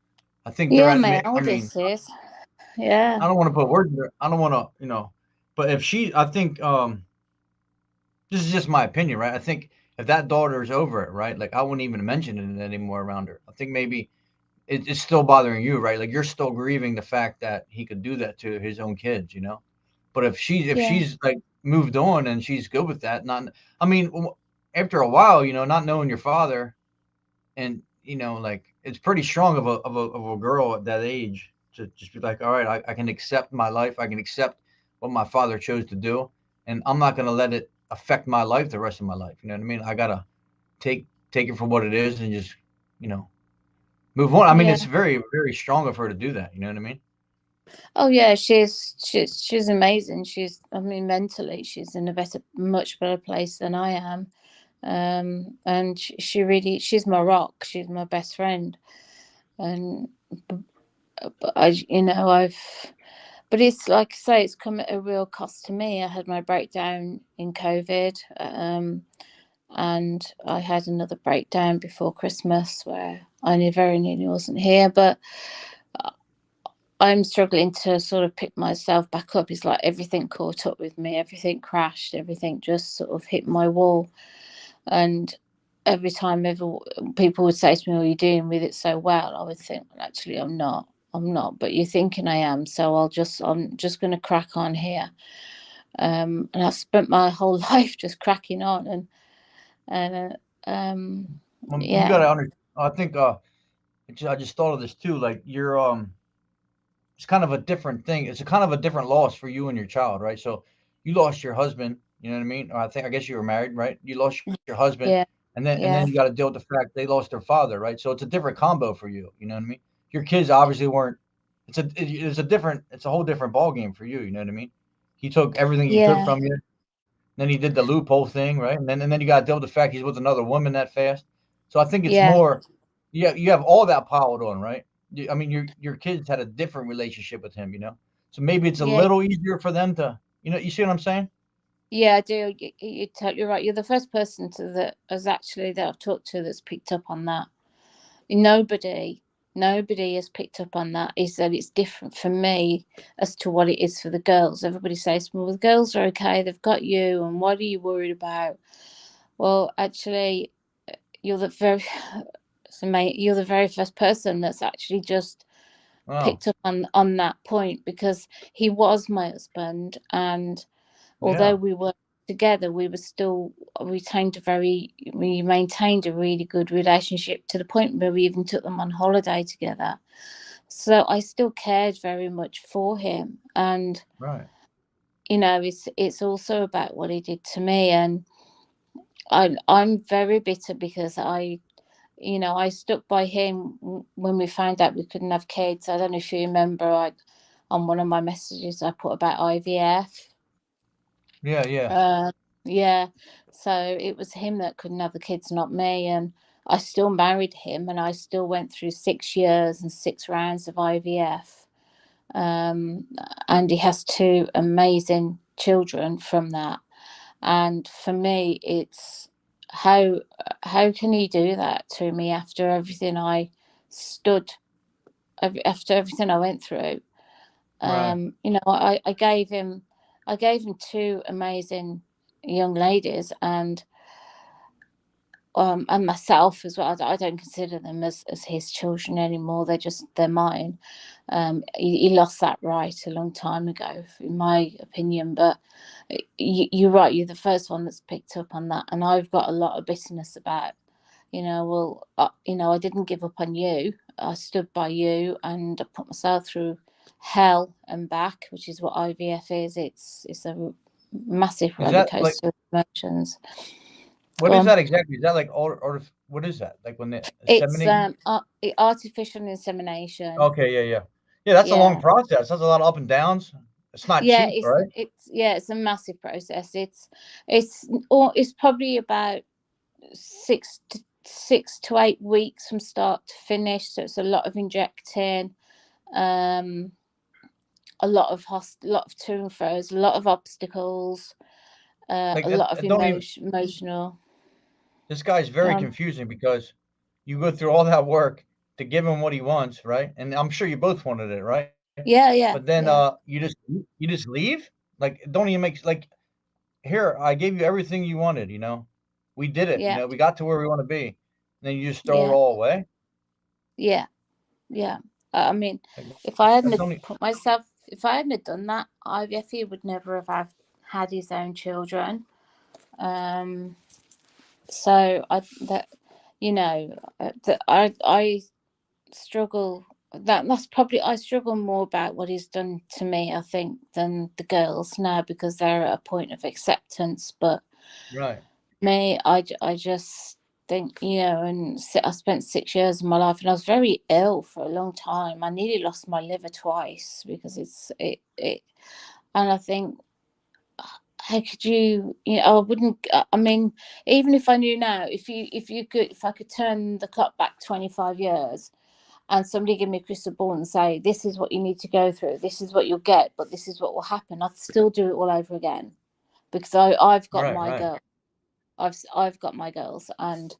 I think they're yeah, at. my I mean, eldest is, yeah, I don't want to put words in there. I don't want to, but if I think, this is just my opinion, right? I think if that daughter is over it, right? Like I wouldn't even mention it anymore around her. I think maybe it's still bothering you, right? Like you're still grieving the fact that he could do that to his own kids, you know. But if yeah, she's like moved on and she's good with that, not, I mean, after a while, not knowing your father, and like it's pretty strong of a girl at that age to just be like, all right, I can accept my life, I can accept what my father chose to do, and I'm not going to let it affect my life the rest of my life. You know what I mean? I gotta take it for what it is and just you know move on. I mean, it's yeah. very very strong of her to do that. You know what I mean? Oh yeah, she's amazing. I mean, mentally, she's in a much better place than I am. And she really, she's my rock. She's my best friend. And but but it's like I say, it's come at a real cost to me. I had my breakdown in COVID, and I had another breakdown before Christmas where I very nearly wasn't here. But I'm struggling to sort of pick myself back up. It's like everything caught up with me, everything crashed, everything just sort of hit my wall. And every time people would say to me, "Oh, you're dealing with it so well," I would think, well, actually, I'm not. I'm not, but you're thinking I am. So I'm just going to crack on here. And I've spent my whole life just cracking on. And And You yeah, gotta under. I think I just thought of this too. Like you're it's kind of a different thing. It's a kind of a different loss for you and your child, right? So you lost your husband, you know what I mean? Or I guess you were married, right? You lost your husband, yeah, and then you yeah, got to deal with the fact they lost their father, right? So it's a different combo for you, you know what I mean? Your kids obviously weren't. It's a whole different ball game for you, you know what I mean? He took everything he could yeah, from you. Then he did the loophole thing, right? And then you got to deal with the fact he's with another woman that fast. So I think it's yeah, more. Yeah, you have all that piled on, right? I mean, your kids had a different relationship with him, you know. So maybe it's a yeah, little easier for them to, you know. You see what I'm saying? yeah. I do. You're totally right. You're the first person that has actually that I've talked to that's picked up on that. Nobody, nobody has picked up on that. Is that it's different for me as to what it is for the girls. Everybody says, "Well, the girls are okay. They've got you, and what are you worried about?" Well, actually, you're the very, you're the very first person that's actually just Oh, picked up on that point, because he was my husband, and although yeah, we were together, we were still we maintained a really good relationship, to the point where we even took them on holiday together. So I still cared very much for him, and right. it's also about what he did to me. And I'm very bitter because I stuck by him when we found out we couldn't have kids. I don't know if you remember, on one of my messages I put about IVF. Yeah, yeah, Uh, yeah, so it was him that couldn't have the kids, not me. And I still married him, and I still went through 6 years and 6 rounds of IVF. Um, and he has two amazing children from that. And for me, it's how how can he do that to me after everything I stood, after everything I went through? right. I gave him two amazing young ladies, and myself as well. I don't consider them as his children anymore. They're mine. He lost that right a long time ago, in my opinion. But you're right. You're the first one that's picked up on that, and I've got a lot of bitterness about. I didn't give up on you. I stood by you, and I put myself through hell and back, which is what IVF is. It's a massive Is roller that like coaster of emotions. what Go is on. that exactly? Is that like or what is that? Like when they It's inseminate? artificial insemination. Okay, yeah, yeah, yeah. That's a long Yeah, process. That's a lot of up and downs. It's not yeah. cheap, right? It's a massive process. It's probably about 6 to 8 weeks from start to finish. So it's a lot of injecting, um, lot of to and fro's, a lot of obstacles, Like a lot of I don't even. emotional. This guy's very Um, confusing because you go through all that work to give him what he wants, right? And I'm sure you both wanted it, right? yeah, But yeah, then yeah, you just leave? Like don't even make like here, I gave you everything you wanted, you know. We did it, you yeah, know. We got to where we want to be. And then you just throw it yeah, all away? yeah, yeah. I mean, Like if I that hadn't don't e- if I hadn't done that, IVF, he would never have had his own children. Um, so I struggle. That's probably, I struggle more about what he's done to me, I think, than the girls now, because they're at a point of acceptance. But right. me, I just think, I spent 6 years of my life, and I was very ill for a long time. I nearly lost my liver twice because and I think, how could I wouldn't, I mean, even if I knew now, if I could turn the clock back 25 years, and somebody give me a crystal ball and say, this is what you need to go through, this is what you'll get, but this is what will happen, I'd still do it all over again, because I've got Right, my right. girl. I've got my girls, and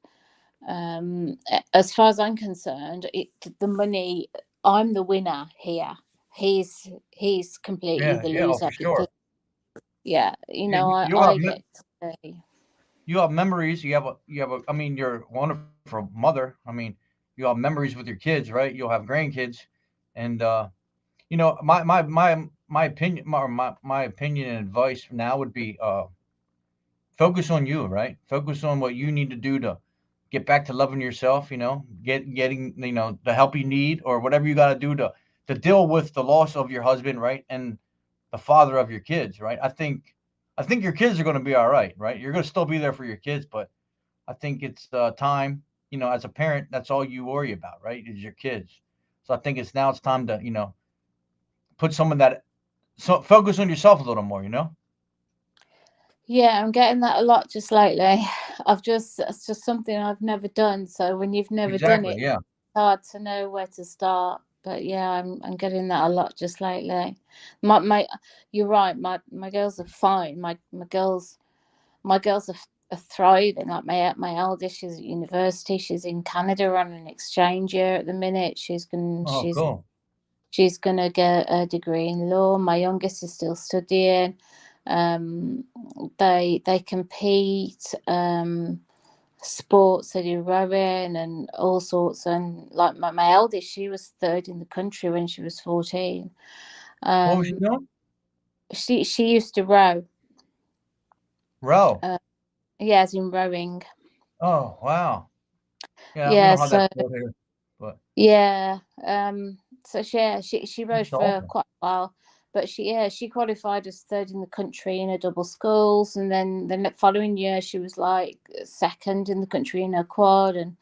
as far as I'm concerned, the money, I'm the winner here. He's completely Yeah, the yeah, oh, loser, for because sure. yeah, Yeah, you'll have I get to say, you have memories. You have a. I mean, you're a wonderful mother. I mean, you have memories with your kids, right? You'll have grandkids, and you know, my opinion, my opinion and advice now would be focus on you, right? Focus on what you need to do to get back to loving yourself, getting, the help you need or whatever you got to do to deal with the loss of your husband, right? And the father of your kids, right? I think your kids are going to be all right? You're going to still be there for your kids, but I think it's time, as a parent, that's all you worry about, right? Is your kids. So I think it's time to, put some of that, so focus on yourself a little more. Yeah, I'm getting that a lot just lately. It's just something I've never done. So when you've never done Exactly. it, Yeah. it's hard to know where to start. But yeah, I'm getting that a lot just lately. My you're right. My girls are fine. My girls are thriving. Like my eldest, she's at university. She's in Canada on an exchange year at the minute. Oh, cool. She's gonna get a degree in law. My youngest is still studying. Um, they compete sports. They do rowing and all sorts. And like my eldest, she was third in the country when she was 14. What was she Um, doing? she used to row. Row. Uh, yeah, as in rowing. Oh, wow. Yeah, we Yeah, don't have that so sport here, but yeah. So she rode that's for awesome. quite a while, but she qualified as third in the country in her double sculls, and then the following year she was like second in the country in her quad, and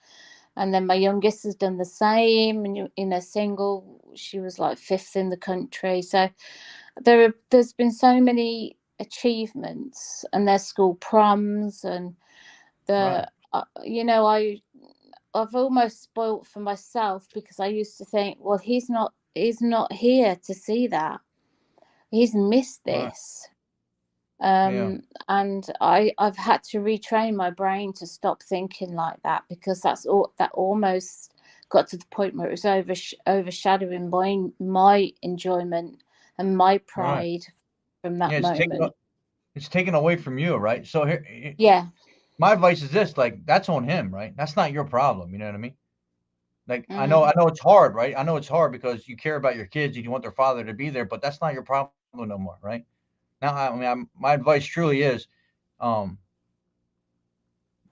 then my youngest has done the same. And in a single, she was like fifth in the country. So there's been so many achievements, and their school proms and Right. the I've almost spoilt for myself because I used to think, well, he's not here to see that. He's missed Right. this. Yeah. And I've had to retrain my brain to stop thinking like that, because that almost got to the point where it was overshadowing my enjoyment and my Right. pride from that Yeah. moment. It's taken away from you, right? So here, Yeah. my advice is this: like, that's on him, right? That's not your problem. You know what I mean? Like, I Mm, know it's hard, right? I know it's hard because you care about your kids and you want their father to be there, but that's not your problem no more, right? Now, my advice truly is, um,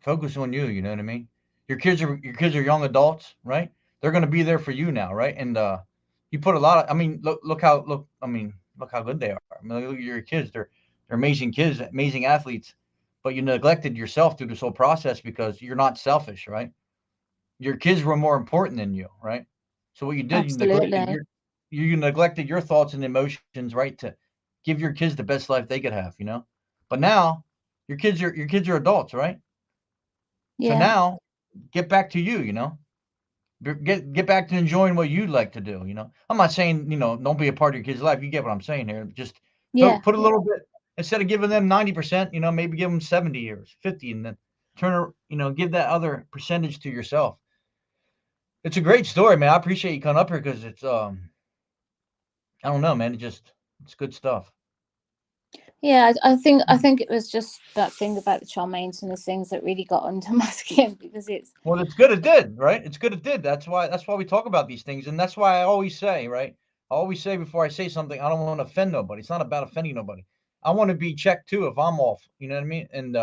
focus on you. You know what I mean? Your kids are young adults, right? They're gonna be there for you now, right? And you put a lot of. I mean, look. I mean, look how good they are. I mean, look at your kids. They're amazing kids, amazing athletes. But you neglected yourself through this whole process because you're not selfish, right? Your kids were more important than you, right? So what you did, absolutely. you neglected your thoughts and emotions, right, to give your kids the best life they could have. But now your kids are adults, right? So Yeah. now get back to you. Get back to enjoying what you'd like to do. I'm not saying, don't be a part of your kid's life. You get what I'm saying here. Just Yeah. put a Yeah. little bit, instead of giving them 90%, maybe give them 70 years, 50, and then give that other percentage to yourself. It's a great story, man. I appreciate you coming up here because it's I don't know, man. It's good stuff. Yeah, I think it was just that thing about the child maintenance things that really got under my skin, because it's Well, it's good it did, right? It's good it did. That's why we talk about these things, and that's why I always say, right? I always say before I say something, I don't want to offend nobody. It's not about offending nobody. I want to be checked too if I'm off. You know what I mean? And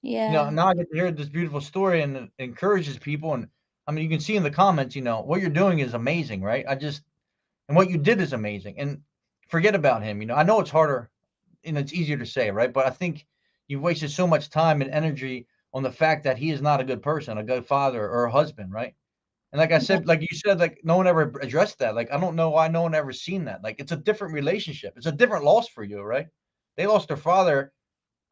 yeah, now I get to hear this beautiful story, and it encourages people. And I mean, you can see in the comments, what you're doing is amazing, right? And what you did is amazing. And forget about him. I know it's harder and it's easier to say, right? But I think you've wasted so much time and energy on the fact that he is not a good person, a good father or a husband, right? And like I yeah, said, like you said, like no one ever addressed that. Like I don't know why no one ever seen that. Like it's a different relationship. It's a different loss for you, right? They lost their father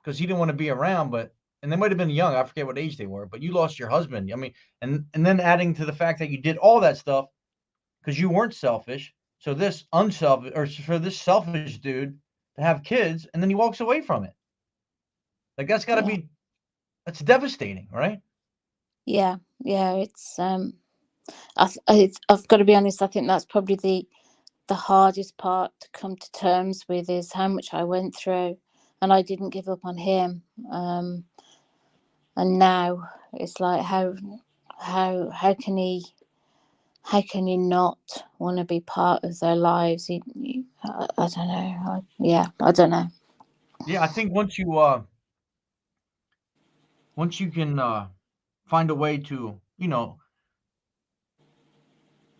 because he didn't want to be around, but and they might have been young. I forget what age they were, but you lost your husband. I mean, and then adding to the fact that you did all that stuff because you weren't selfish. So this unselfish or for this selfish dude to have kids and then he walks away from it. Like that's got to yeah, be that's devastating, right? yeah, yeah. I've got to be honest. I think that's probably the hardest part to come to terms with, is how much I went through, and I didn't give up on him. And now it's like, how can he not want to be part of their lives? I don't know. Yeah, I don't know. Yeah, I think once you once you can find a way to,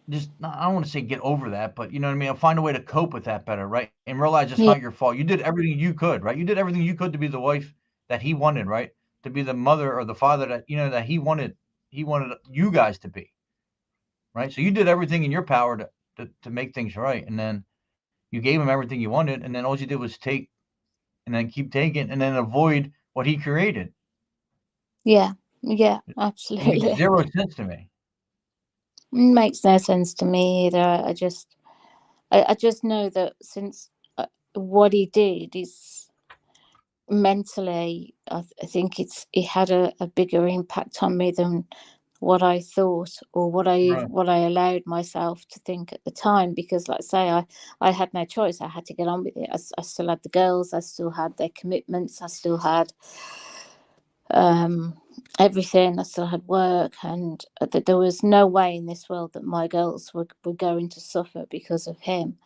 just I don't want to say get over that, but you know what I mean. Find a way to cope with that better, right? And realize it's Yeah, not your fault. You did everything you could, right? You did everything you could to be the wife that he wanted, right? To be the mother or the father that that he wanted. He wanted you guys to be, right? So you did everything in your power to make things right, and then you gave him everything you wanted, and then all you did was take and then keep taking and then avoid what he created. yeah, yeah, It makes absolutely. zero sense to me. Makes no sense to me either. I just know that since what he did is mentally, I think it had a bigger impact on me than what I thought or Right. what I allowed myself to think at the time. Because, like I say, I had no choice. I had to get on with it. I still had the girls. I still had their commitments. I still had um, everything. I still had work, and there was no way in this world that my girls were going to suffer because of him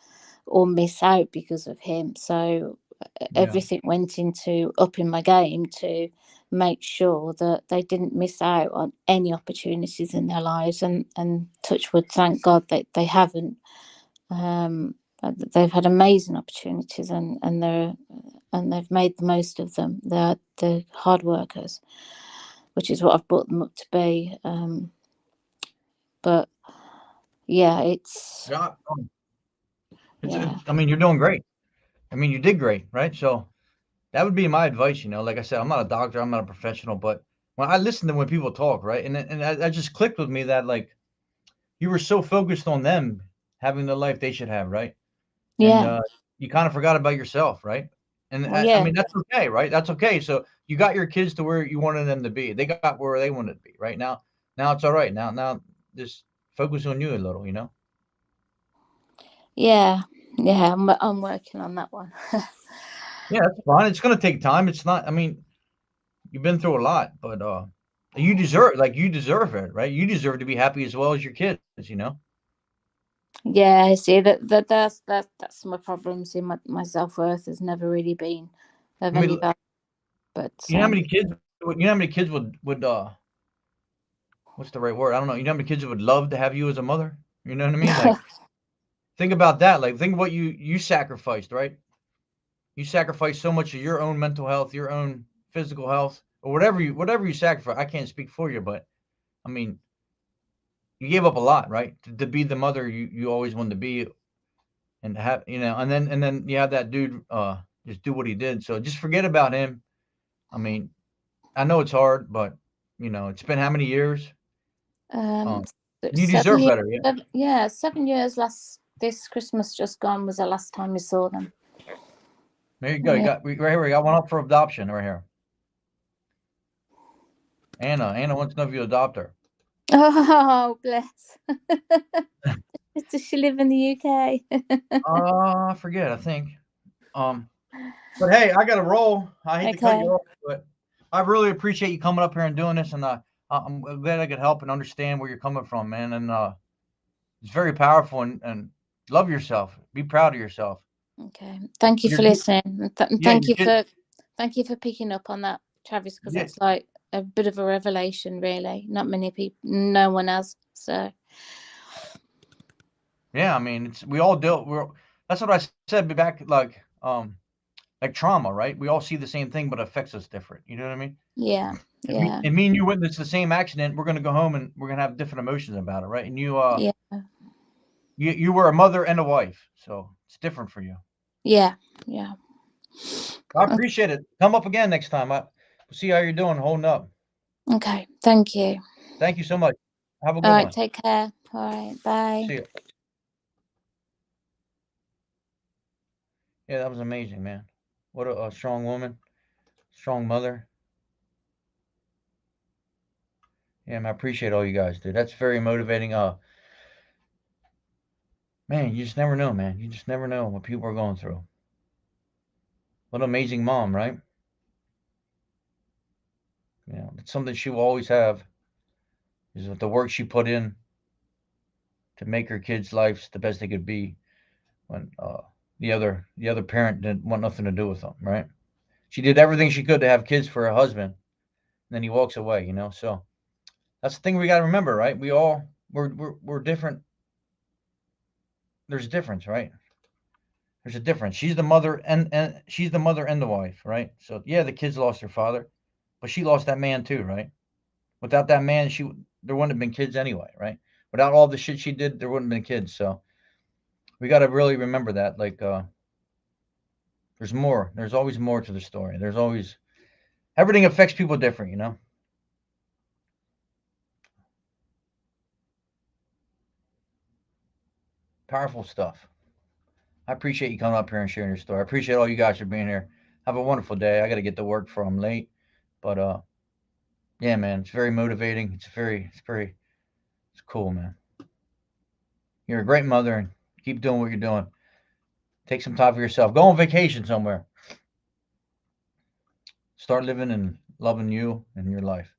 or miss out because of him. So Yeah. everything went into upping my game to make sure that they didn't miss out on any opportunities in their lives, and touch wood, thank God that they haven't. They've had amazing opportunities, and they've made the most of them. They're hard workers, which is what I've brought them up to be. But yeah, Yeah. yeah, I mean, you're doing great. I mean, you did great, right? So that would be my advice. Like I said, I'm not a doctor, I'm not a professional, but when I listen to when people talk, right, and I just clicked with me that like you were so focused on them having the life they should have, right? And yeah, you kind of forgot about yourself, right? And well, I yeah, mean that's okay, right? That's okay. So you got your kids to where you wanted them to be. They got where they wanted to be, right? Now it's all right. Now just focus on you a little. yeah, yeah. I'm working on that one. Yeah, that's fine. It's gonna take time. It's not. I mean, you've been through a lot, but you deserve it, right? You deserve to be happy as well as your kids. Yeah, I see that's my problems in my self-worth has never really been of I any mean, value. But you know how many kids would what's the right word? I don't know. You know how many kids would love to have you as a mother? You know what I mean? Like think about that. Like think what you sacrificed, right? You sacrificed so much of your own mental health, your own physical health, or whatever you sacrifice. I can't speak for you, but I mean, you gave up a lot, right? To be the mother you always wanted to be, and have and then you have that dude just do what he did. So just forget about him. I mean, I know it's hard, but it's been how many years? um, Um, you seven deserve years, better, yeah. 7 years. Last this Christmas just gone was the last time we saw them. There you go. You Yeah. got right here. We got one up for adoption right here. Anna wants to know if you adopt her. Oh, bless. Does she live in the UK? I forget. I think. Um, but hey, I got to roll. I hate to cut you Okay. off, but I really appreciate you coming up here and doing this, and I'm glad I could help and understand where you're coming from, man. And it's very powerful, and love yourself. Be proud of yourself. Okay. Thank you for You're listening. And yeah, you're good. thank you for picking up on that, Travis, because Yeah, that's like a bit of a revelation, really. Not many people, no one has. So yeah. I mean, it's we all deal. That's what I said back like trauma, right? We all see the same thing, but it affects us different. You know what I mean? yeah, If me, yeah, if me and you witness the same accident, we're gonna go home and we're gonna have different emotions about it, right? And yeah, you were a mother and a wife, so it's different for you. yeah, yeah. I appreciate it. Come up again next time. We'll see how you're doing, holding up. Okay. Thank you. Thank you so much. Have a All good right. one. Take care. All right. Bye. See you. Yeah, that was amazing, man. What a strong woman, strong mother. Yeah, man, I appreciate all you guys, dude. That's very motivating. Man, you just never know, man. You just never know what people are going through. What an amazing mom, right? It's something she will always have is with the work she put in to make her kids' lives the best they could be when the other parent didn't want nothing to do with them, right? She did everything she could to have kids for her husband, then he walks away, you know. So that's the thing we got to remember, right? We're different. There's a difference, right? There's a difference. She's the mother and she's the mother and the wife, right? So yeah, the kids lost their father, but she lost that man too, right? Without that man, there wouldn't have been kids anyway, right? Without all the shit she did, there wouldn't have been kids. So we got to really remember that. Like, there's more. There's always more to the story. There's always everything affects people different, you know. Powerful stuff. I appreciate you coming up here and sharing your story. I appreciate all you guys for being here. Have a wonderful day. I got to get to work for I'm late, but yeah, man, it's very motivating. It's cool, man. You're a great mother, and keep doing what you're doing. Take some time for yourself. Go on vacation somewhere. Start living and loving you and your life.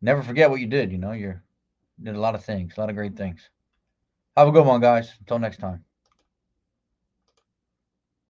Never forget what you did. You know, you did a lot of things, a lot of great things. Have a good one, guys. Until next time.